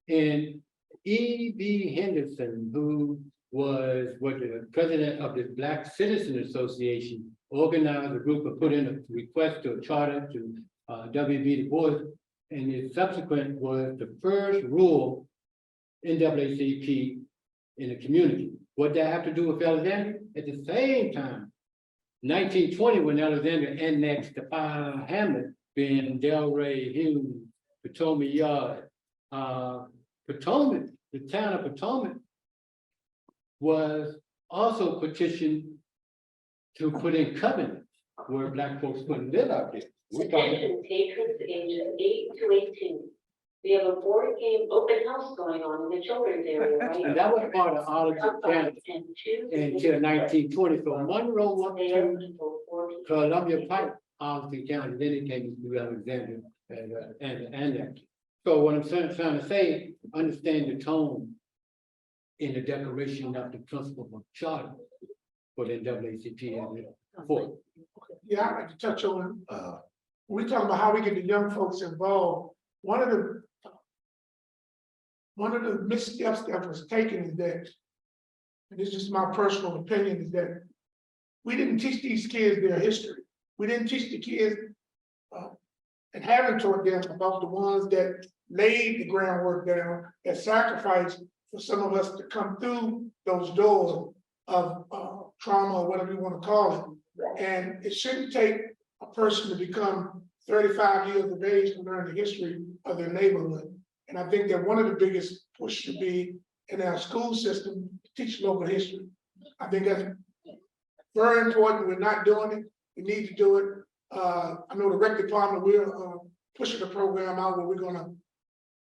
And E.B. Henderson, who was the president of the Black Citizen Association, organized a group and put in a request to a charter to W.B. Du Bois, and it subsequent was the first rural NAACP in the community. What that have to do with Alexandria? At the same time, 1920, when Alexandria annexed the 5 hamlets, being Delray, Hume, Potomac Yard, Potomac, the town of Potomac was also petitioned to put in covenants where Black folks couldn't live out there. Attention patrons ages 8 to 18. We have a board game open house going on in the children's area, right? And that was part of Alexandria And two. until 1920, from Monroe up They are to people for. Columbia Pike, Arlington County, then it came to Alexandria and that. So what I'm trying to say, understand the tone in the declaration of the principle of charter for the NAACP and the for. Yeah, I'd like to touch on, when we talk about how we get the young folks involved, one of the missteps that was taken is that, and this is just my personal opinion, is that we didn't teach these kids their history. We didn't teach the kids and haven't taught them about the ones that laid the groundwork down, that sacrificed for some of us to come through those doors of trauma, or whatever you want to call it. And it shouldn't take a person to become 35 years of age to learn the history of their neighborhood. And I think that one of the biggest push should be in our school system to teach local history. I think that's very important. We're not doing it. We need to do it. I know the rec department, we're pushing the program out where we're gonna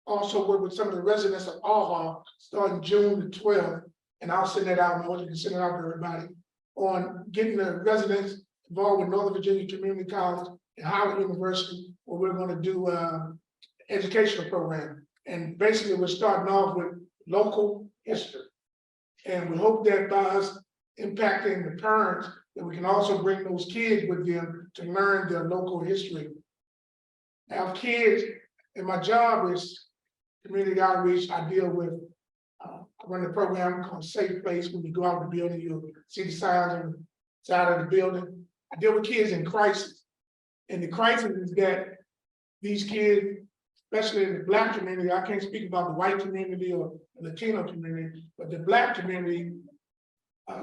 also work with some of the residents of AHA starting June the 12th. And I'll send that out, and I want you to send it out to everybody on getting the residents involved with Northern Virginia Community College and Howard University, where we're gonna do educational program. And basically we're starting off with local history. And we hope that by us impacting the parents, that we can also bring those kids with them to learn their local history. Now, kids, and my job is community outreach. I deal with, I run the program called Safe Place. When you go out the building, you'll see the signs on the side of the building. I deal with kids in crisis. And the crisis is that these kids, especially in the Black community, I can't speak about the white community or the Latino community, but the Black community,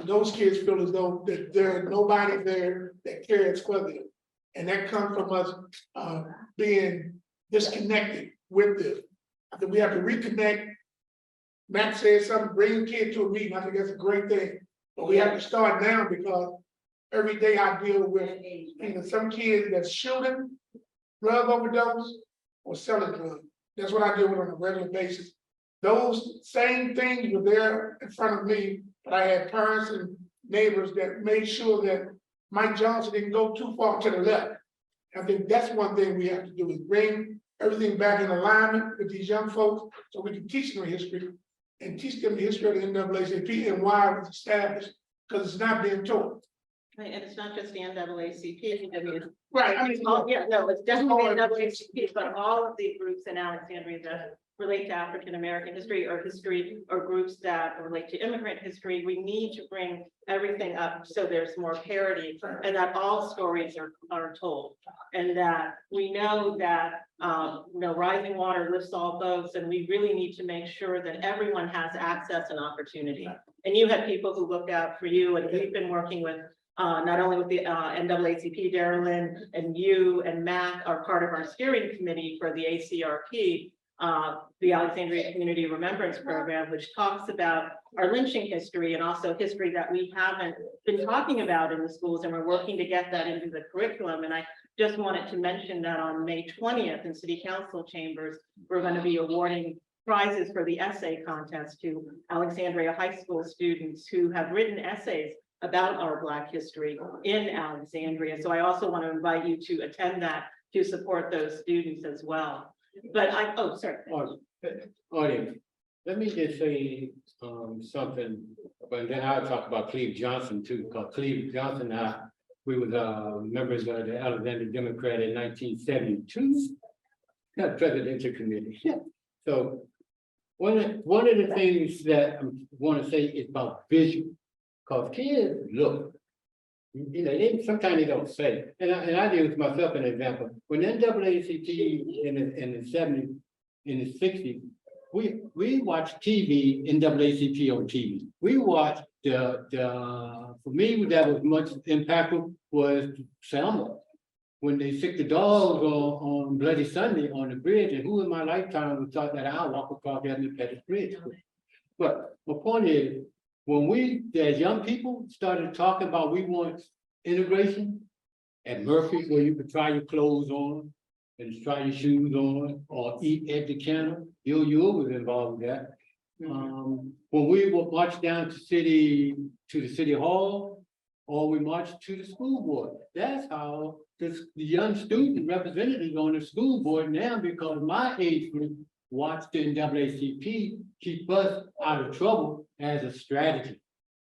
those kids feel as though that there's nobody there that cares for them. And that comes from us being disconnected with them. I think we have to reconnect. Matt said something, bring a kid to a meeting. I think that's a great thing. But we have to start now, because every day I deal with either some kids that's shooting, drug overdose, or selling drugs. That's what I deal with on a regular basis. Those same things were there in front of me, but I had parents and neighbors that made sure that Mike Johnson didn't go too far to the left. I think that's one thing we have to do, is bring everything back in alignment with these young folks so we can teach them history and teach them the history of the NAACP and why it was established, because it's not being taught. Right, and it's not just the NAACP, I mean, Right, I mean, yeah, no, it's definitely NAACP, but all of the groups in Alexandria that relate to African American history or groups that relate to immigrant history, we need to bring everything up so there's more parity and that all stories are told. And that we know that rising water lifts all boats, and we really need to make sure that everyone has access and opportunity. And you have people who look out for you, and we've been working with not only with the NAACP, Darylyn, and you and Mac are part of our steering committee for the ACRP, the Alexandria Community Remembrance Program, which talks about our lynching history and also history that we haven't been talking about in the schools, and we're working to get that into the curriculum. And I just wanted to mention that on May 20th in City Council chambers, we're going to be awarding prizes for the essay contest to Alexandria High School students who have written essays about our Black history in Alexandria. So I also want to invite you to attend that to support those students as well. But sorry. Audrey, let me just say something, but then I'll talk about Cleve Johnson too, because Cleve Johnson and I, we was members of the Alexandria Democrat in 1972, not presidential committee. So one of the things that I want to say is about visual, because kids look, sometimes they don't say, and I use myself an example. When NAACP in the 70s, in the 60s, we watched TV, NAACP on TV. We watched for me, that was much impactful was Selma. When they sick the dogs on Bloody Sunday on the bridge, and who in my lifetime would thought that I'll walk across that Pettis Bridge. But my point is, when we, as young people, started talking about we want integration at Murphy, where you could try your clothes on, and try your shoes on or eat at the counter. You was involved with that. When we would march down to the city hall, or we marched to the school board. That's how the young student representatives on the school board now, because my age group watched the NAACP keep us out of trouble as a strategy.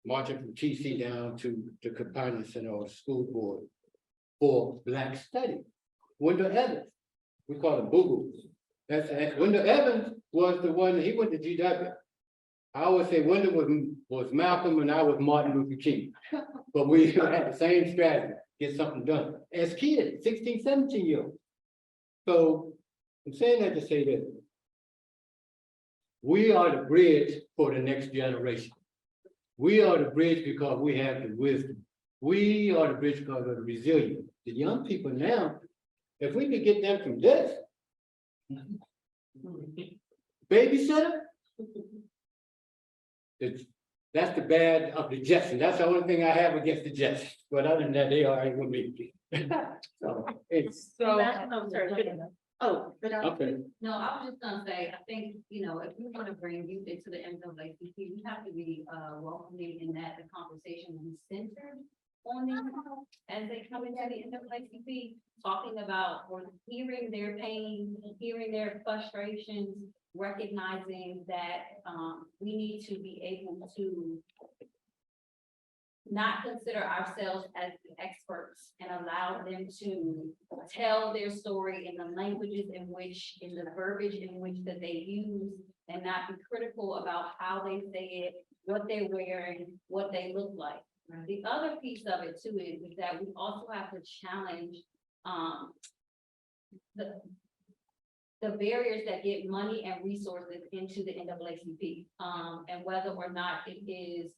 Marching from TC down to the Companion Center or school board for Black study. Wendell Evans, we call him Boo-Boo. That's Wendell Evans was the one, he went to GW. I always say Wendell was Malcolm and I was Martin Luther King. But we had the same strategy, get something done as kids, 16, 17 years old. So I'm saying that to say this. We are the bridge for the next generation. We are the bridge because we have the wisdom. We are the bridge because of the resilience. The young people now, if we could get them from this, babysitter, that's the bad of the Jetsons. That's the only thing I have against the Jetsons. But other than that, they are with me. So it's I'm sorry. Oh, but okay. No, I was just gonna say, I think, you know, if we want to bring youth into the NAACP, we have to be welcoming in that the conversation is centered on them as they come into the NAACP, talking about or hearing their pain, hearing their frustrations, recognizing that we need to be able to not consider ourselves as the experts and allow them to tell their story in the languages in which, in the verbiage in which that they use, and not be critical about how they say it, what they're wearing, what they look like. The other piece of it too is that we also have to challenge the barriers that get money and resources into the NAACP, and whether or not it is,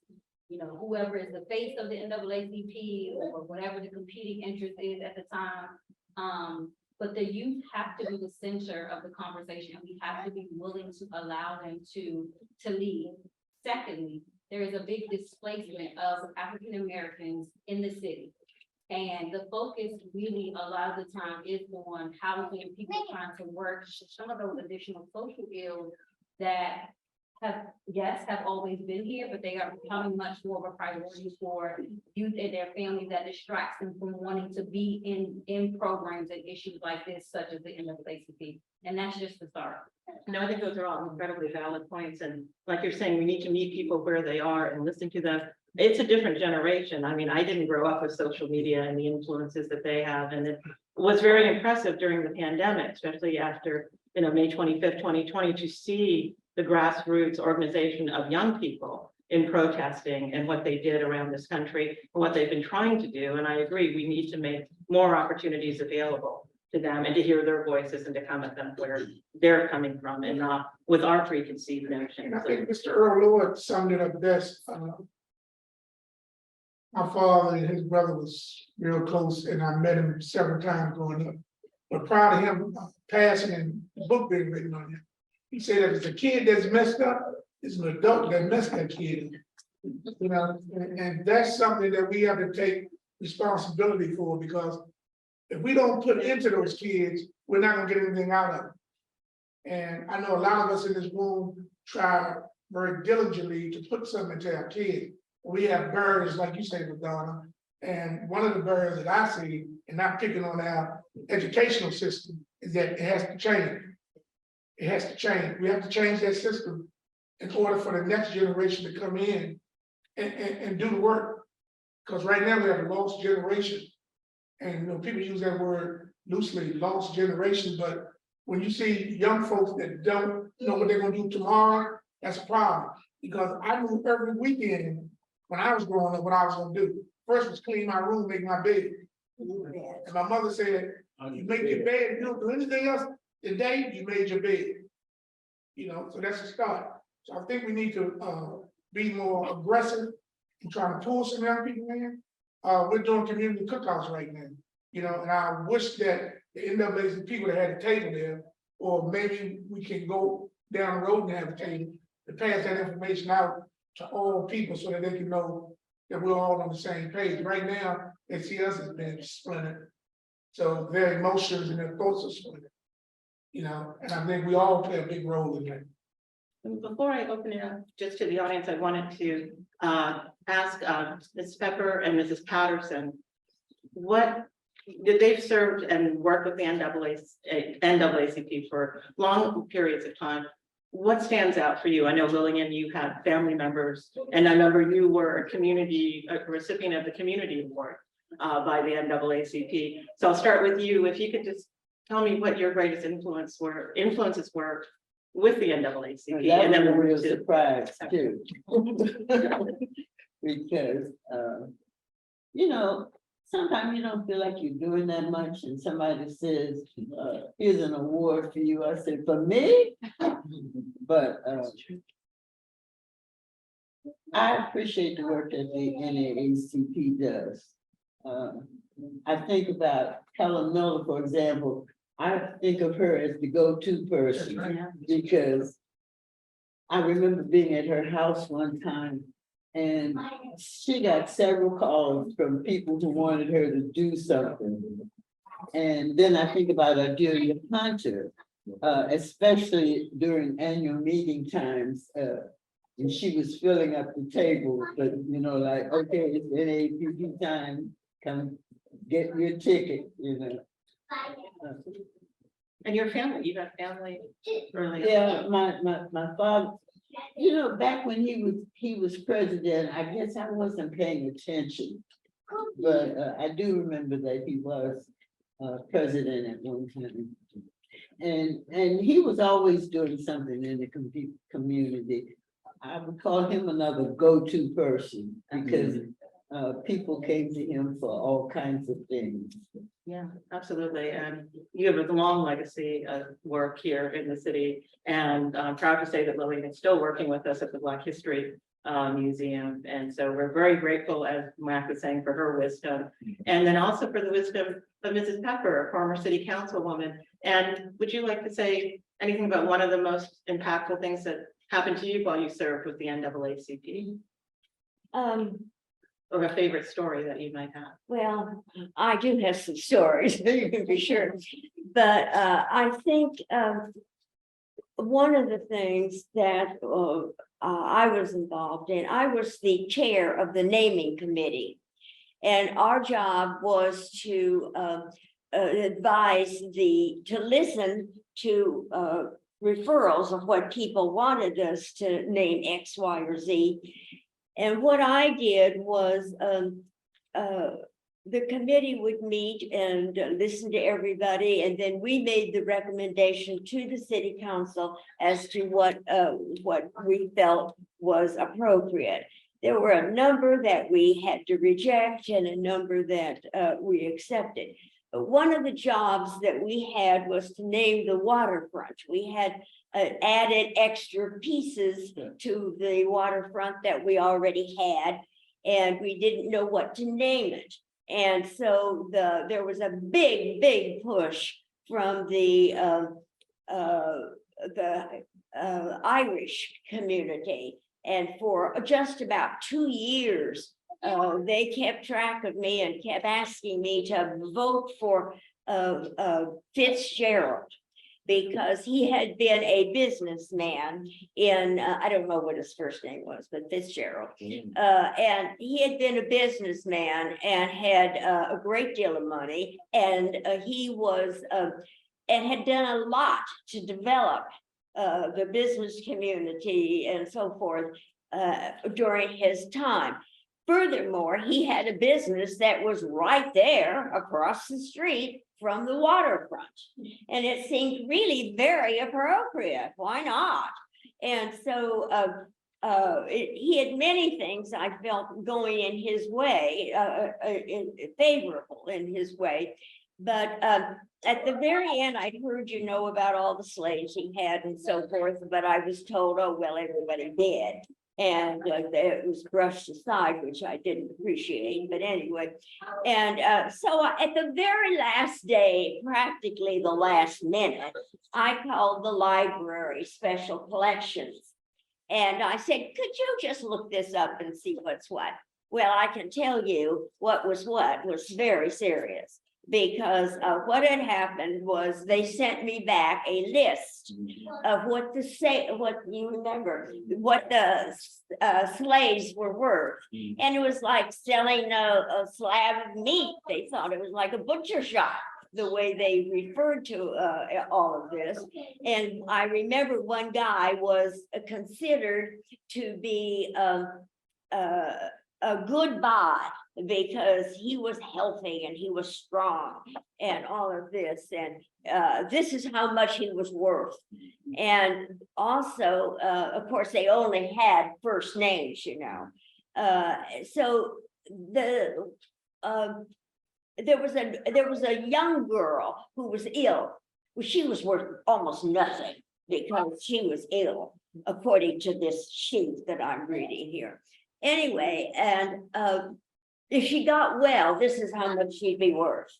you know, whoever is the face of the NAACP or whatever the competing interest is at the time. But the youth have to be the center of the conversation. We have to be willing to allow them to lead. Secondly, there is a big displacement of African Americans in the city. And the focus really a lot of the time is on housing, people trying to work, some of those additional social ills that have always been here, but they are becoming much more of a priority for youth and their families that distracts them from wanting to be in programs and issues like this, such as the NAACP. And that's just the start. no, I think those are all incredibly valid points. And like you're saying, we need to meet people where they are and listen to them. It's a different generation. I mean, I didn't grow up with social media and the influences that they have. And it was very impressive during the pandemic, especially after, you know, May 25th, 2020, to see the grassroots organization of young people in protesting and what they did around this country and what they've been trying to do. And I agree, we need to make more opportunities available to them and to hear their voices and to come at them where they're coming from and not with our preconceived notions. And I think Mr. Earl Lord summed it up best. My father and his brother was real close, and I met him several times growing up. But prior to him passing and the book being written on him, he said that it's a kid that's messed up, it's an adult that messed that kid up. You know, and that's something that we have to take responsibility for, because if we don't put into those kids, we're not gonna get anything out of them. And I know a lot of us in this room try very diligently to put something into our kids. We have barriers, like you say, Madonna, and one of the barriers that I see, and not picking on our educational system, is that it has to change. It has to change. We have to change that system in order for the next generation to come in and do the work. Because right now we have a lost generation. And you know, people use that word loosely, lost generation, but when you see young folks that don't know what they're gonna do tomorrow, that's a problem. Because I knew every weekend when I was growing up what I was gonna do. First was clean my room, make my bed. And my mother said, you make your bed, you don't do anything else. Today, you made your bed. You know, so that's a start. So I think we need to be more aggressive in trying to pull some young people in. We're doing community cookouts right now. You know, and I wish that the NAACP would have had a table there, or maybe we can go down the road and have a table to pass that information out to all people so that they can know that we're all on the same page. Right now, they see us as being splintered. So their emotions and their thoughts are split. You know, and I think we all play a big role in that. And before I open it up just to the audience, I wanted to ask Ms. Pepper and Mrs. Patterson. What did they've served and worked with the NAACP for long periods of time? What stands out for you? I know Lillian, you have family members, and I remember you were a recipient of the community award by the NAACP. So I'll start with you. If you could just tell me what your greatest influences were with the NAACP. That And then was a we'll real move to- surprise too. Because, you know, sometimes you don't feel like you're doing that much and somebody says, here's an award for you. I said, for me? But, I appreciate the work that the NAACP does. I think about Helen Miller, for example. I think of her as the go-to person because I remember being at her house one time and she got several calls from people who wanted her to do something. And then I think about Audrey Hunter, especially during annual meeting times. And she was filling up the table, but you know, like, okay, it's NAACP time, come get your ticket, you know. And your family, you got family early. Yeah, my father, you know, back when he was president, I guess I wasn't paying attention. But I do remember that he was president at one time. And he was always doing something in the community. I would call him another go-to person because people came to him for all kinds of things. Yeah, absolutely. And you have a long legacy of work here in the city. And I'm proud to say that Lillian is still working with us at the Black History Museum. And so we're very grateful, as Mac was saying, for her wisdom. And then also for the wisdom of Mrs. Pepper, a former city councilwoman. And would you like to say anything about one of the most impactful things that happened to you while you served with the NAACP? Or a favorite story that you might have? Well, I do have some stories, you can be sure. But I think one of the things that I was involved in, I was the chair of the naming committee. And our job was to advise to listen to referrals of what people wanted us to name X, Y, or Z. And what I did was the committee would meet and listen to everybody, and then we made the recommendation to the city council as to what we felt was appropriate. There were a number that we had to reject and a number that we accepted. But one of the jobs that we had was to name the waterfront. We had added extra pieces to the waterfront that we already had, and we didn't know what to name it. And so there was a big push from the Irish community. And for just about 2 years, they kept track of me and kept asking me to vote for Fitzgerald, because he had been a businessman in, I don't know what his first name was, but Fitzgerald. And he had been a businessman and had a great deal of money. And he was, and had done a lot to develop the business community and so forth during his time. Furthermore, he had a business that was right there across the street from the waterfront. And it seemed really very appropriate. Why not? And so he had many things I felt going in his way, favorable in his way. But at the very end, I'd heard, you know, about all the slaves he had and so forth, but I was told, oh, well, everybody did. And it was brushed aside, which I didn't appreciate, but anyway. And so at the very last day, practically the last minute, I called the library special collections. And I said, could you just look this up and see what's what? Well, I can tell you what was very serious. because what had happened was they sent me back a list of what you remember, what the slaves were worth. And it was like selling a slab of meat. They thought it was like a butcher shop, the way they referred to all of this. And I remember one guy was considered to be a good buy because he was healthy and he was strong and all of this. And this is how much he was worth. And also, of course, they only had first names, you know. So there was a young girl who was ill. Well, she was worth almost nothing because she was ill, according to this sheet that I'm reading here. Anyway, and if she got well, this is how much she'd be worth.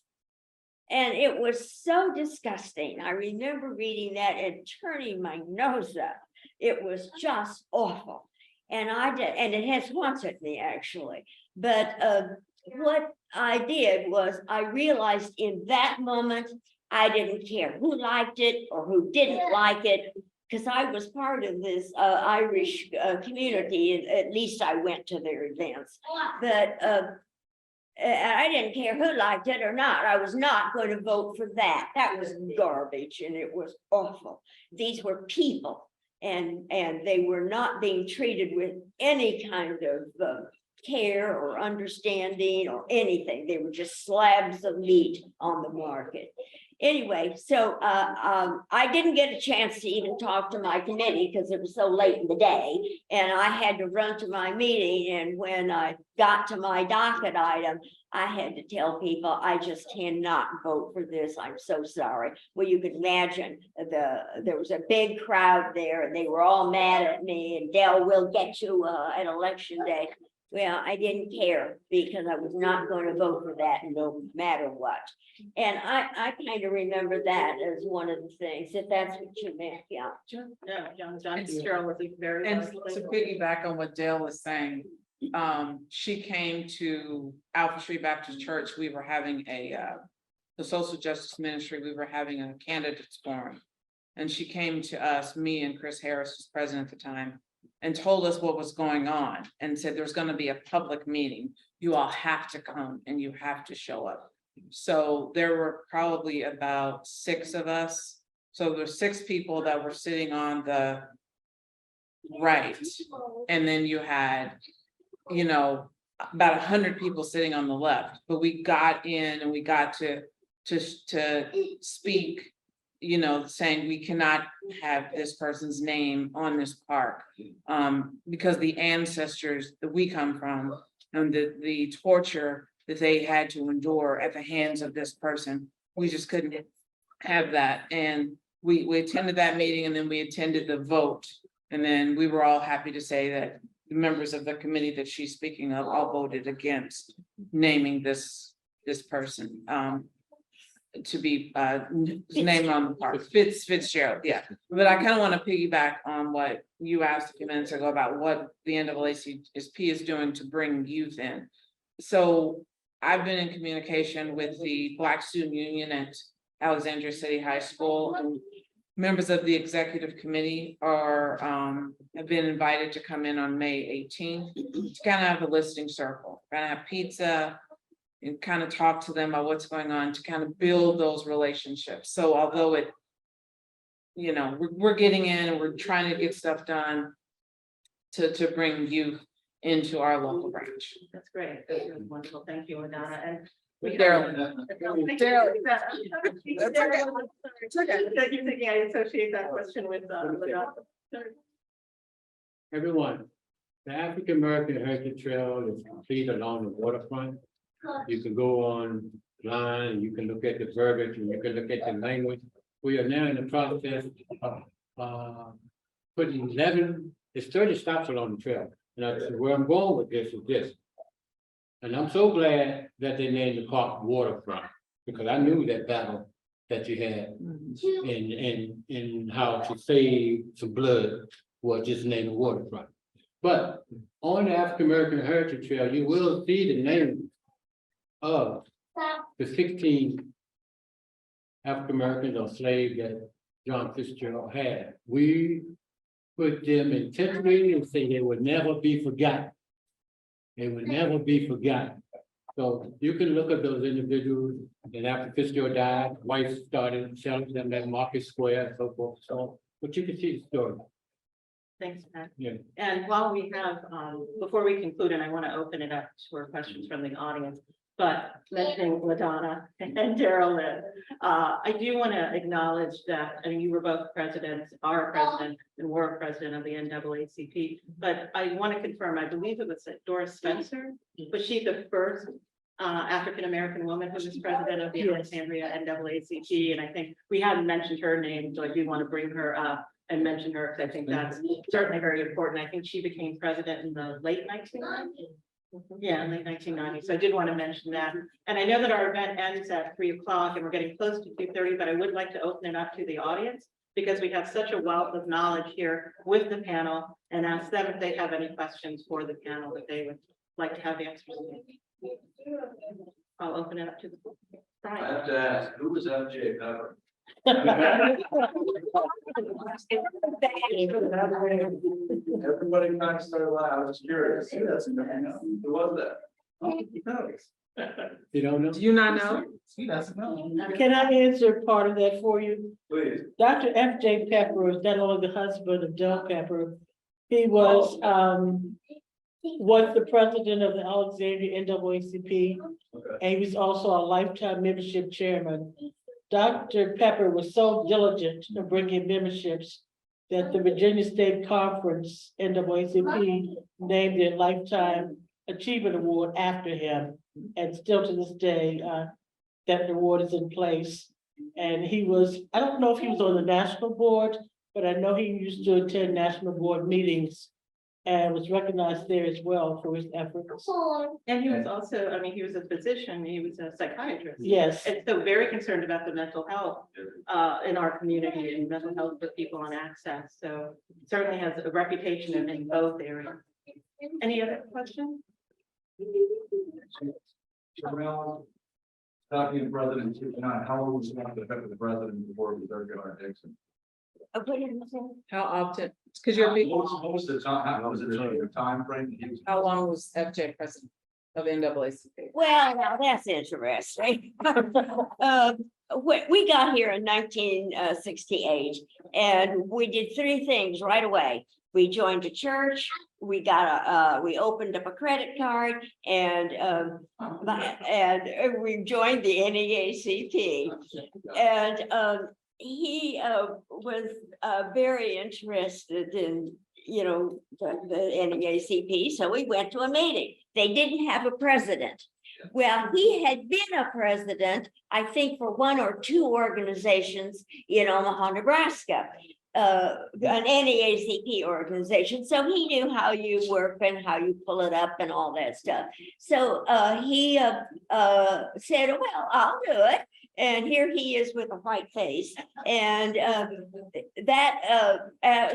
And it was so disgusting. I remember reading that and turning my nose up. It was just awful. And it has haunted me actually. But what I did was I realized in that moment, I didn't care who liked it or who didn't like it, because I was part of this Irish community. At least I went to their events, but I didn't care who liked it or not. I was not going to vote for that. That was garbage and it was awful. These were people and they were not being treated with any kind of care or understanding or anything. They were just slabs of meat on the market. Anyway, so I didn't get a chance to even talk to my committee because it was so late in the day and I had to run to my meeting. And when I got to my docket item, I had to tell people, I just cannot vote for this. I'm so sorry. Well, you can imagine there was a big crowd there and they were all mad at me and Dell will get you at election day. Well, I didn't care because I was not going to vote for that no matter what. And I kind of remember that as one of the things, if that's what you meant, yeah. Yeah, John Fitzgerald was a very. And to piggyback on what Dale was saying, she came to Alpha Street Baptist Church. We were having the social justice ministry, we were having a candidates forum. And she came to us, me and Chris Harris was president at the time, and told us what was going on and said there's going to be a public meeting. You all have to come and you have to show up. So there were probably about 6 of us. So there's 6 people that were sitting on the right. And then you had, you know, about 100 people sitting on the left, but we got in and we got to speak, you know, saying we cannot have this person's name on this park because the ancestors that we come from and the torture that they had to endure at the hands of this person, we just couldn't have that. And we attended that meeting and then we attended the vote. And then we were all happy to say that the members of the committee that she's speaking of all voted against naming this person. To be named on the park, Fitzgerald, yeah. But I kind of want to piggyback on what you asked a few minutes ago about what the NAACP is doing to bring youth in. So I've been in communication with the Black Student Union at Alexandria City High School, and members of the executive committee are have been invited to come in on May 18th to kind of have a listening circle, kind of have pizza, and kind of talk to them about what's going on to kind of build those relationships. So although it, you know, we're getting in and we're trying to get stuff done to bring youth into our local branch. That's great. That's wonderful. Thank you, Madonna. And Daryl. You're thinking I associate that question with Madonna. Everyone, the African American Heritage Trail is complete along the waterfront. You can go online and you can look at the verbiage and you can look at the language. We are now in the process of putting 30 stops along the trail. And where I'm going with this is this. And I'm so glad that they named the park Waterfront, because I knew that battle that you had in how to save some blood was just named Waterfront. But on the African American Heritage Trail, you will see the name of the 16 African Americans or slaves that John Fitzgerald had. We put them intentionally and say they would never be forgotten. They would never be forgotten. So you can look at those individuals, and after Fitzgerald died, whites started selling them at Market Square and so forth. So, but you can see the story. Thanks, Pat. Yeah. And while we have, before we conclude, and I want to open it up for questions from the audience, but mentioning LaDonna and Daryl Lynn, I do want to acknowledge that, I mean, you were both presidents, are president and were president of the NAACP, but I want to confirm, I believe it was Doris Spencer, was she the first African-American woman who was president of the Alexandria NAACP? And I think we hadn't mentioned her name, so I do want to bring her up and mention her, because I think that's certainly very important. I think she became president in the late 1990s. Yeah, late 1990s. So I did want to mention that. And I know that our event ends at 3 o'clock and we're getting close to 2:30, but I would like to open it up to the audience because we have such a wealth of knowledge here with the panel, and ask them if they have any questions for the panel that they would like to have answers to. I'll open it up to the. I have to ask, who was FJ Pepper? Everybody kind of started laughing. I was curious. Who was that? You don't know? Do you not know? He doesn't know. Can I answer part of that for you? Please. Dr. F.J. Pepper is not only the husband of Del Pepper, he was the president of the Alexandria NAACP, Okay. and he was also a lifetime membership chairman. Dr. Pepper was so diligent in bringing memberships that the Virginia State Conference NAACP named a Lifetime Achievement Award after him. And still to this day, that award is in place. And he was, I don't know if he was on the national board, but I know he used to attend national board meetings and was recognized there as well for his efforts. And he was also, I mean, he was a physician, he was a psychiatrist. Yes. And so very concerned about the mental health in our community and mental health for people on access. So certainly has a reputation in both areas. Any other questions? Talking to President 69, how old was John the president before he started going to Dixon? What did you say? How often? Because you're big. What was the time, how was the time frame? He was- How long was FJ president of NAACP? Well, now that's interesting. We got here in 1968, and we did three things right away. We joined a church, we opened up a credit card, and we joined the NAACP. And he was very interested in, the NAACP, so we went to a meeting. They didn't have a president. Well, he had been a president, I think, for one or two organizations in Omaha, Nebraska, an NAACP organization. So he knew how you work and how you pull it up and all that stuff. So he said, well, I'll do it. And here he is with a white face. And a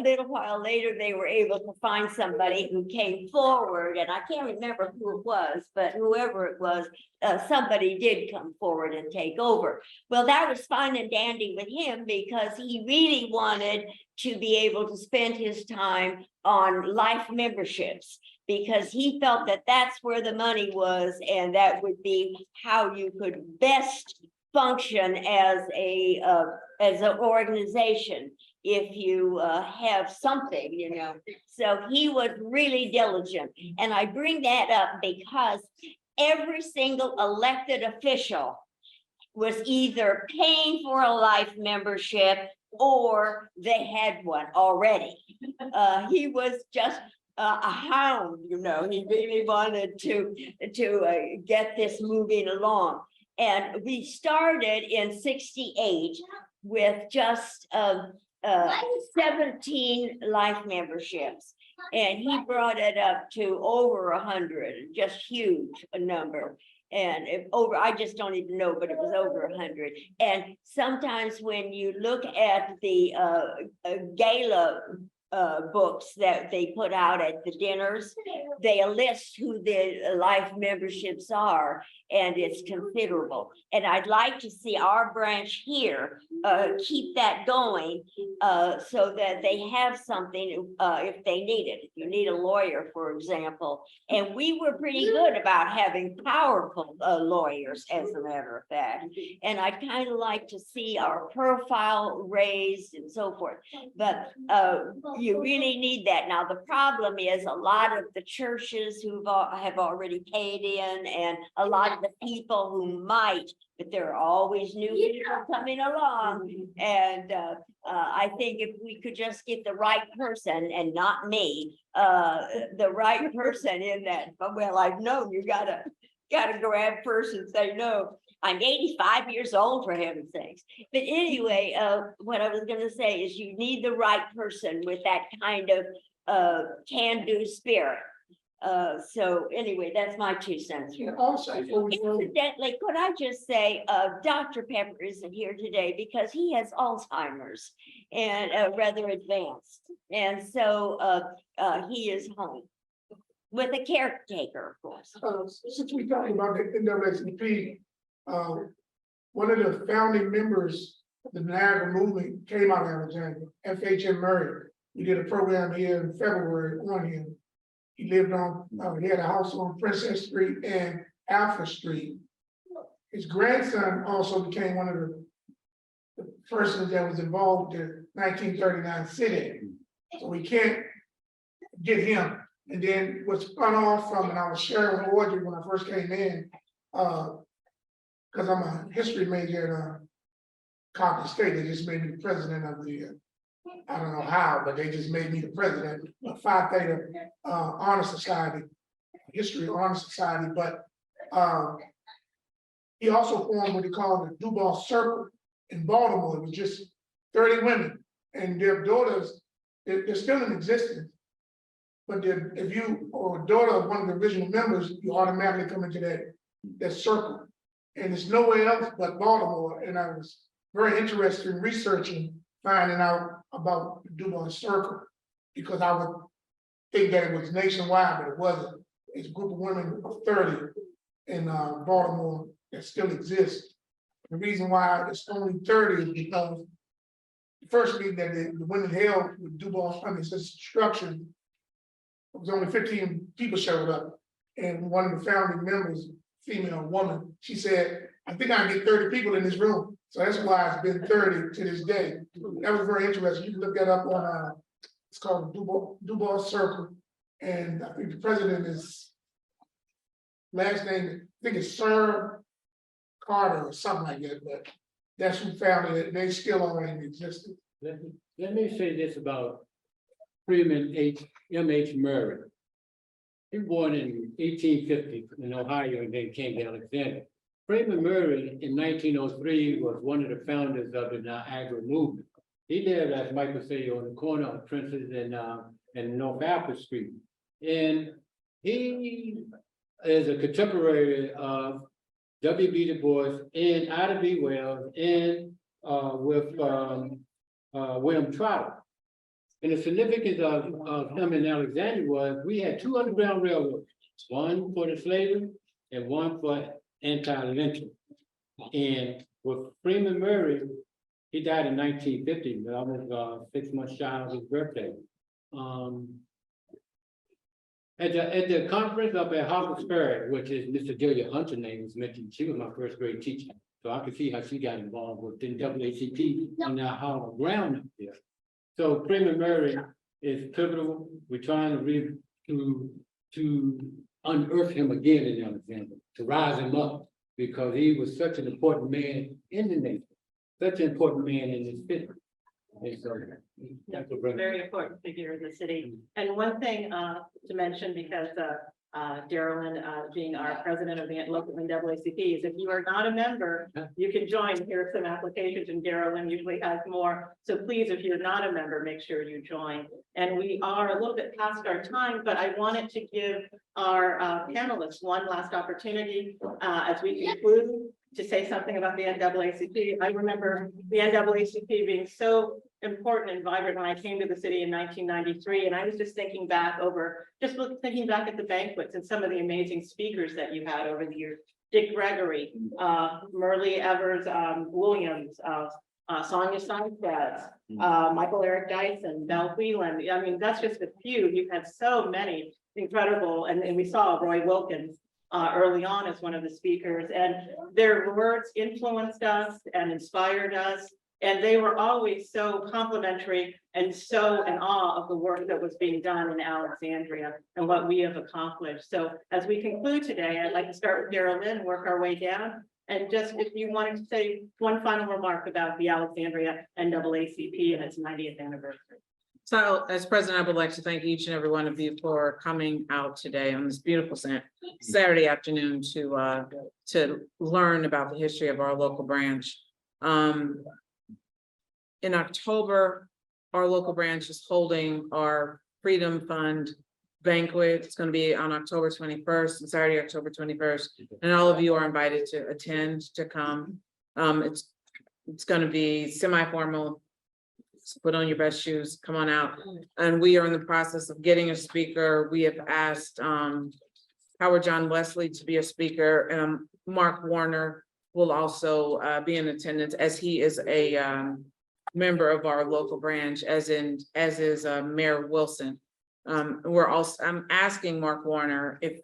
little while later, they were able to find somebody who came forward, and I can't remember who it was, but whoever it was, somebody did come forward and take over. Well, that was fine and dandy with him because he really wanted to be able to spend his time on life memberships, because he felt that that's where the money was, and that would be how you could best function as an organization if you have something, So he was really diligent, and I bring that up because every single elected official was either paying for a life membership or they had one already. He was just a hound, he really wanted to get this moving along. And we started in 68 with just 17 life memberships. And he brought it up to over 100, just huge a number. And I just don't even know, but it was over 100. And sometimes when you look at the gala books that they put out at the dinners. They list who the life memberships are, and it's considerable. And I'd like to see our branch here keep that going so that they have something if they need it. If you need a lawyer, for example. And we were pretty good about having powerful lawyers, as a matter of fact. And I'd kind of like to see our profile raised and so forth. But you really need that. Now, the problem is a lot of the churches who have already paid in, and a lot of the people who might, but there are always new people coming along. And I think if we could just get the right person, and not me, the right person in that, well, I've known you gotta grab first and say no. I'm 85 years old, for heaven's sakes. But anyway, what I was gonna say is you need the right person with that kind of can-do spirit. So anyway, that's my 2 cents. And also, before we go, Incidentally, could I just say, Dr. Pepper isn't here today because he has Alzheimer's and rather advanced. And so he is home with a caretaker, of course. since we talked about the NAACP, one of the founding members of the Niagara movement came out of Alexandria, F.H.M. Murray. We did a program here in February on him. He lived on, he had a house on Princess Street and Alpha Street. His grandson also became one of the persons that was involved in the 1939 sit-in. So we can't get him. And then what spun off from, and I was sharing with Audrey when I first came in, because I'm a history major at Compton State. They just made me the president of the, I don't know how, but they just made me the president of Phi Theta Honor Society, History Honor Society. But he also formed what he called the Dubois Circle in Baltimore. It was just 30 women and their daughters, they're still in existence. But if you are a daughter of one of the original members, you automatically come into that circle. And it's nowhere else but Baltimore. And I was very interested in researching, finding out about the Dubois Circle, because I would think that it was nationwide, but it wasn't. It's a group of women of 30 in Baltimore that still exists. The reason why it's only 30 is because the first meeting that the women held with Dubois under such instruction, it was only 15 people showed up. And one of the founding members, female woman, she said, I think I can get 30 people in this room. So that's why it's been 30 to this day. That was very interesting. You can look that up on, it's called Dubois Circle. And I think the president is, last name, I think it's Sir Carter or something like that, but that's who founded it. They still are in existence. Let me say this about Freeman M.H. Murray. He was born in 1850 in Ohio and then came to Alexandria. Freeman Murray in 1903 was one of the founders of the Niagara movement. He lived, as Michael said, on the corner of Princess and North Alpha Street. And he is a contemporary of W.B. Du Bois and Ida B. Wells and with William Trotter. And the significance of him in Alexandria was we had 2 underground railroads, one for the slavery and one for anti-lynching. And with Freeman Murray, he died in 1950, almost 6 months shy of his birthday. At the conference up at Harpersburg, which is Mr. Delia Hunter's name was mentioned, she was my first grade teacher. So I could see how she got involved with NAACP on that hollow ground up there. So Freeman Murray is pivotal. We're trying to unearth him again in Alexandria, to rise him up, because he was such an important man in the nation, such an important man in this history. And so, that's a Very important figure in the city. And one thing to mention, because Darylyn being our president of the local NAACP, is if you are not a member, you can join. Here are some applications, and Darylyn usually has more. So please, if you're not a member, make sure you join. And we are a little bit past our time, but I wanted to give our panelists one last opportunity as we conclude. to say something about the NAACP. I remember the NAACP being so important and vibrant when I came to the city in 1993. And I was just thinking back thinking back at the banquets and some of the amazing speakers that you had over the years. Dick Gregory, Merle Evers, Williams, Sonia Sanchez, Michael Eric Dyson, Mel Whelan. I mean, that's just a few. You've had so many incredible, and we saw Roy Wilkins early on as one of the speakers, and their words influenced us and inspired us. And they were always so complimentary and so in awe of the work that was being done in Alexandria and what we have accomplished. So as we conclude today, I'd like to start with Lynn and work our way down. And just if you wanted to say one final remark about the Alexandria NAACP and its 90th anniversary. So as president, I would like to thank each and every one of you for coming out today on this beautiful Saturday afternoon to learn about the history of our local branch. In October, our local branch is holding our Freedom Fund banquet. It's going to be on October 21st and Saturday, October 21st. And all of you are invited to attend, to come. It's going to be semi-formal. Put on your best shoes, come on out. And we are in the process of getting a speaker. We have asked Howard John Wesley to be a speaker. Mark Warner will also be in attendance, as he is a member of our local branch, as is Mayor Wilson. I'm asking Mark Warner if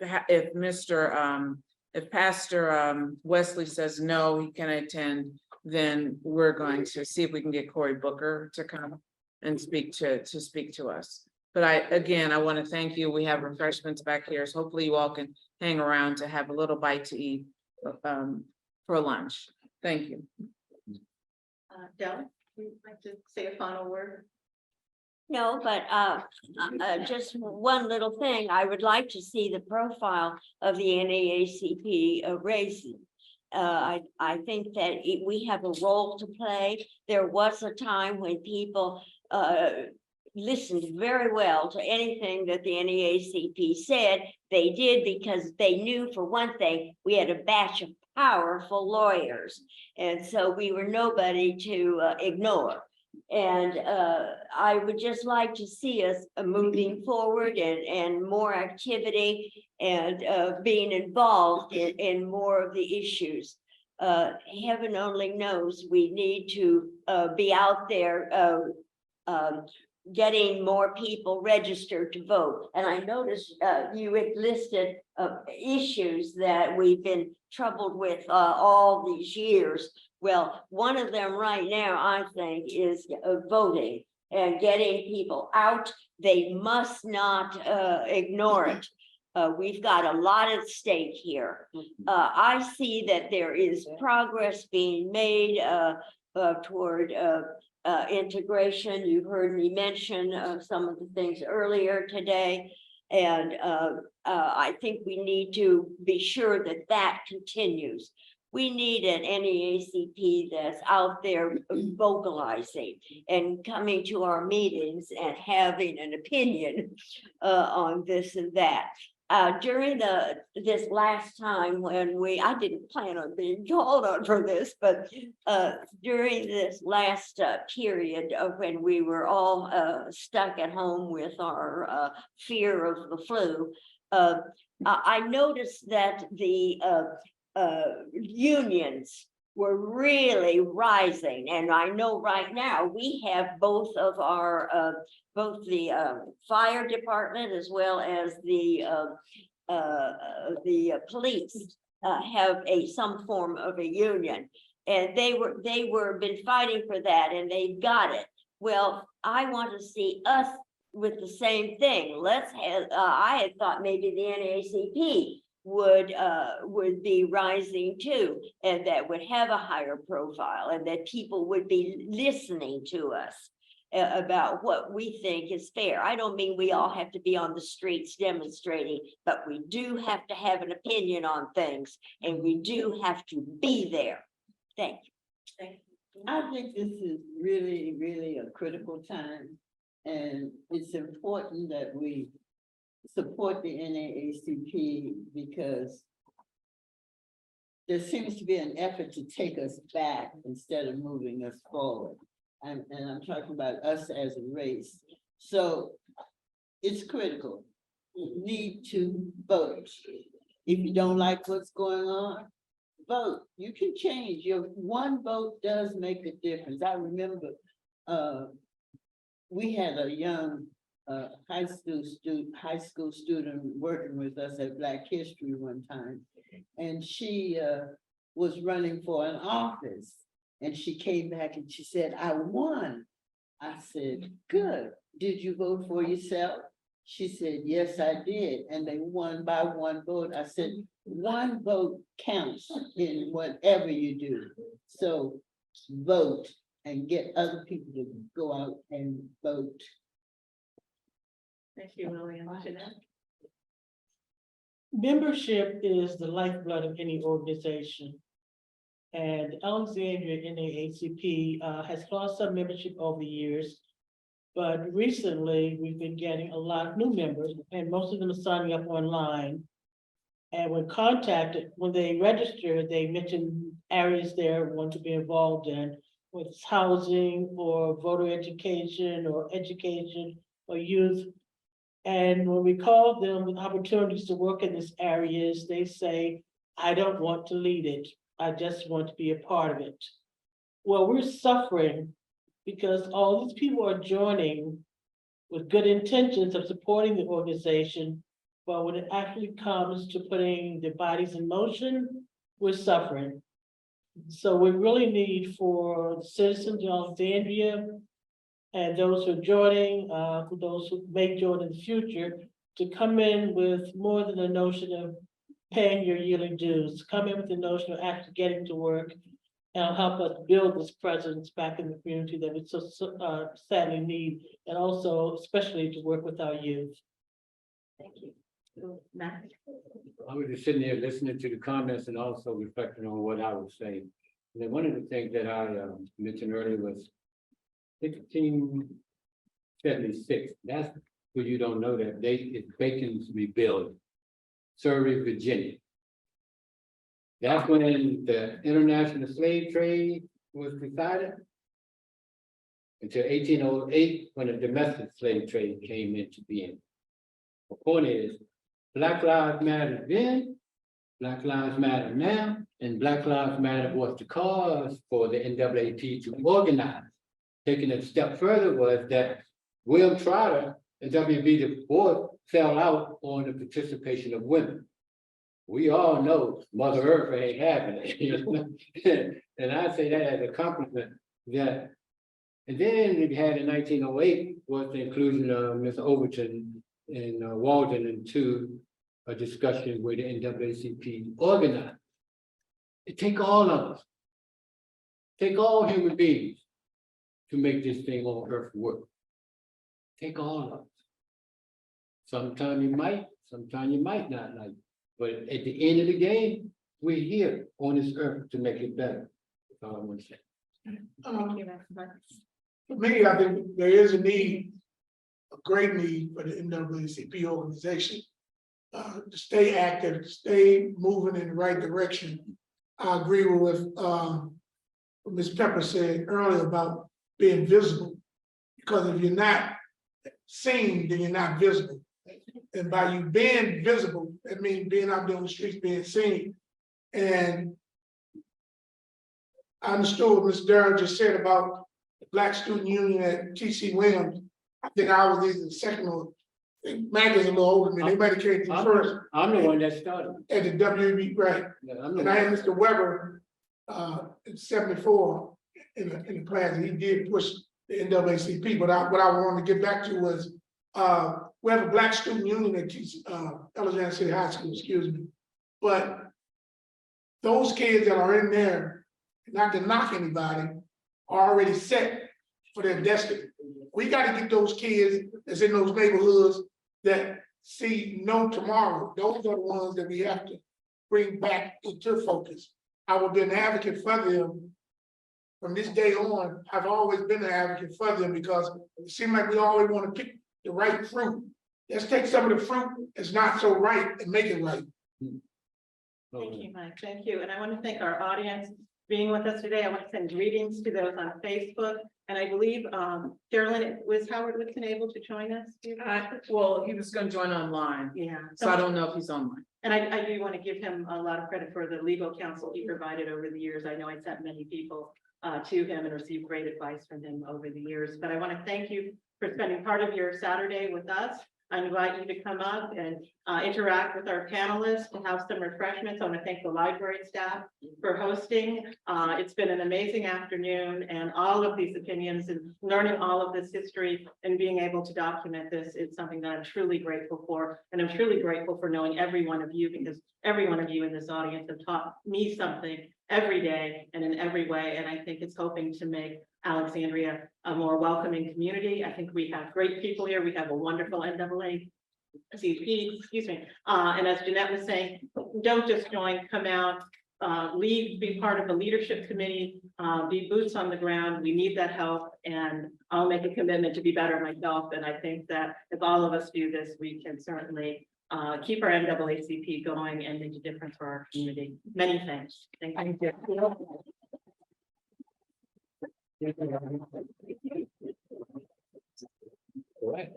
Pastor Wesley says no, he can attend, then we're going to see if we can get Cory Booker to come and speak to us. But I want to thank you. We have refreshments back here, so hopefully you all can hang around to have a little bite to eat for lunch. Thank you. Del, would you like to say a final word? No, but just one little thing, I would like to see the profile of the NAACP raising. I think that we have a role to play. There was a time when people listened very well to anything that the NAACP said. They did because they knew, for one thing, we had a batch of powerful lawyers, and so we were nobody to ignore. And I would just like to see us moving forward and more activity and being involved in more of the issues. Heaven only knows we need to be out there getting more people registered to vote. And I noticed you had listed issues that we've been troubled with all these years. Well, one of them right now, I think, is voting and getting people out. They must not ignore it. We've got a lot at stake here. I see that there is progress being made toward integration. You heard me mention some of the things earlier today. And I think we need to be sure that that continues. We need an NAACP that's out there vocalizing and coming to our meetings and having an opinion on this and that. During this last time when I didn't plan on being called on for this, but during this last period of when we were all stuck at home with our fear of the flu, I noticed that the unions were really rising. And I know right now we have both of our, both the fire department as well as the police have some form of a union. And they were been fighting for that, and they got it. Well, I want to see us with the same thing. Let's have, I had thought maybe the NAACP would be rising too, and that would have a higher profile, and that people would be listening to us about what we think is fair. I don't mean we all have to be on the streets demonstrating, but we do have to have an opinion on things, and we do have to be there. Thank you. Thank you. I think this is really, really a critical time, and it's important that we support the NAACP because there seems to be an effort to take us back instead of moving us forward. And I'm talking about us as a race. So it's critical. You need to vote. If you don't like what's going on, vote. You can change. Your one vote does make a difference. I remember we had a young high school student working with us at Black History one time. And she was running for an office. And she came back and she said, I won. I said, good. Did you vote for yourself? She said, yes, I did. And they won by one vote. I said, one vote counts in whatever you do. So vote and get other people to go out and vote. Thank you, Lillian. Jeannette? Membership is the lifeblood of any organization. And Alexandria NAACP has lost some membership over the years. But recently, we've been getting a lot of new members, and most of them are signing up online. And when contacted, when they register, they mention areas they want to be involved in, whether it's housing or voter education or youth. And when we call them with opportunities to work in these areas, they say, I don't want to lead it. I just want to be a part of it. Well, we're suffering because all these people are joining with good intentions of supporting the organization, but when it actually comes to putting their bodies in motion, we're suffering. So we really need for the citizens of Alexandria and those who are joining, for those who may join in the future, to come in with more than a notion of paying your yearly dues, come in with the notion of actually getting to work and help us build this presence back in the community that we so sadly need, and also especially to work with our youth. Thank you. Matt? I was just sitting there listening to the comments and also reflecting on what I was saying. And then one of the things that I mentioned earlier was 1676. That's what you don't know, that date is Bacon's Rebuild, Surrey, Virginia. That's when the international slave trade was decided until 1808, when the domestic slave trade came into being. The point is, Black Lives Matter then, Black Lives Matter now, and Black Lives Matter was the cause for the NAACP to organize. Taking it a step further was that William Trotter and W.B. Du Bois fell out on the participation of women. We all know Mother Earth ain't having it, you know? And I say that as a compliment. That, and then we had in 1908 was the inclusion of Ms. Overton and Walden into a discussion where the NAACP organized. It take all of us, take all human beings to make this thing on Earth work. Take all of us. Sometimes you might not like. But at the end of the game, we're here on this earth to make it better. That's all I want to say. For me, I think there is a need, a great need for the NAACP organization to stay active, to stay moving in the right direction. I agree with what Ms. Pepper said earlier about being visible, because if you're not seen, then you're not visible. And by you being visible, that means being out there on the streets, being seen. And I understood what Ms. Darrell just said about the Black Student Union at T.C. Williams. I think I was either the second or Mac is a little older than me. They might have came to first. I'm the one that started. At the WB, right? Yeah, And I had Mr. Weber in '74 in the class, and he did push the NAACP. But what I wanted to get back to was we have a Black Student Union at Alexandria City High School, excuse me. But those kids that are in there, not to knock anybody, are already set for their destiny. We got to get those kids that's in those neighborhoods that see no tomorrow. Those are the ones that we have to bring back into focus. I will be an advocate for them. From this day on, I've always been an advocate for them because it seems like we always want to pick the right fruit. Let's take some of the fruit that's not so right and make it right. Thank you, Mike. Thank you. And I want to thank our audience being with us today. I want to send greetings to those on Facebook. And I believe Carolyn, was Howard Whitson able to join us? Well, he was gonna join online, Yeah. so I don't know if he's online. And I do want to give him a lot of credit for the legal counsel he provided over the years. I know I sent many people to him and received great advice from him over the years. But I want to thank you for spending part of your Saturday with us. I invite you to come up and interact with our panelists and have some refreshments. I want to thank the library staff for hosting. It's been an amazing afternoon, and all of these opinions and learning all of this history and being able to document this is something that I'm truly grateful for. And I'm truly grateful for knowing every one of you, because every one of you in this audience have taught me something every day and in every way. And I think it's hoping to make Alexandria a more welcoming community. I think we have great people here. We have a wonderful NAACP, excuse me. And as Jeannette was saying, don't just join, come out, lead, be part of the leadership committee, be boots on the ground. We need that help, and I'll make a commitment to be better myself. And I think that if all of us do this, we can certainly keep our NAACP going and make a difference for our community. Many thanks. Thank you. Correct.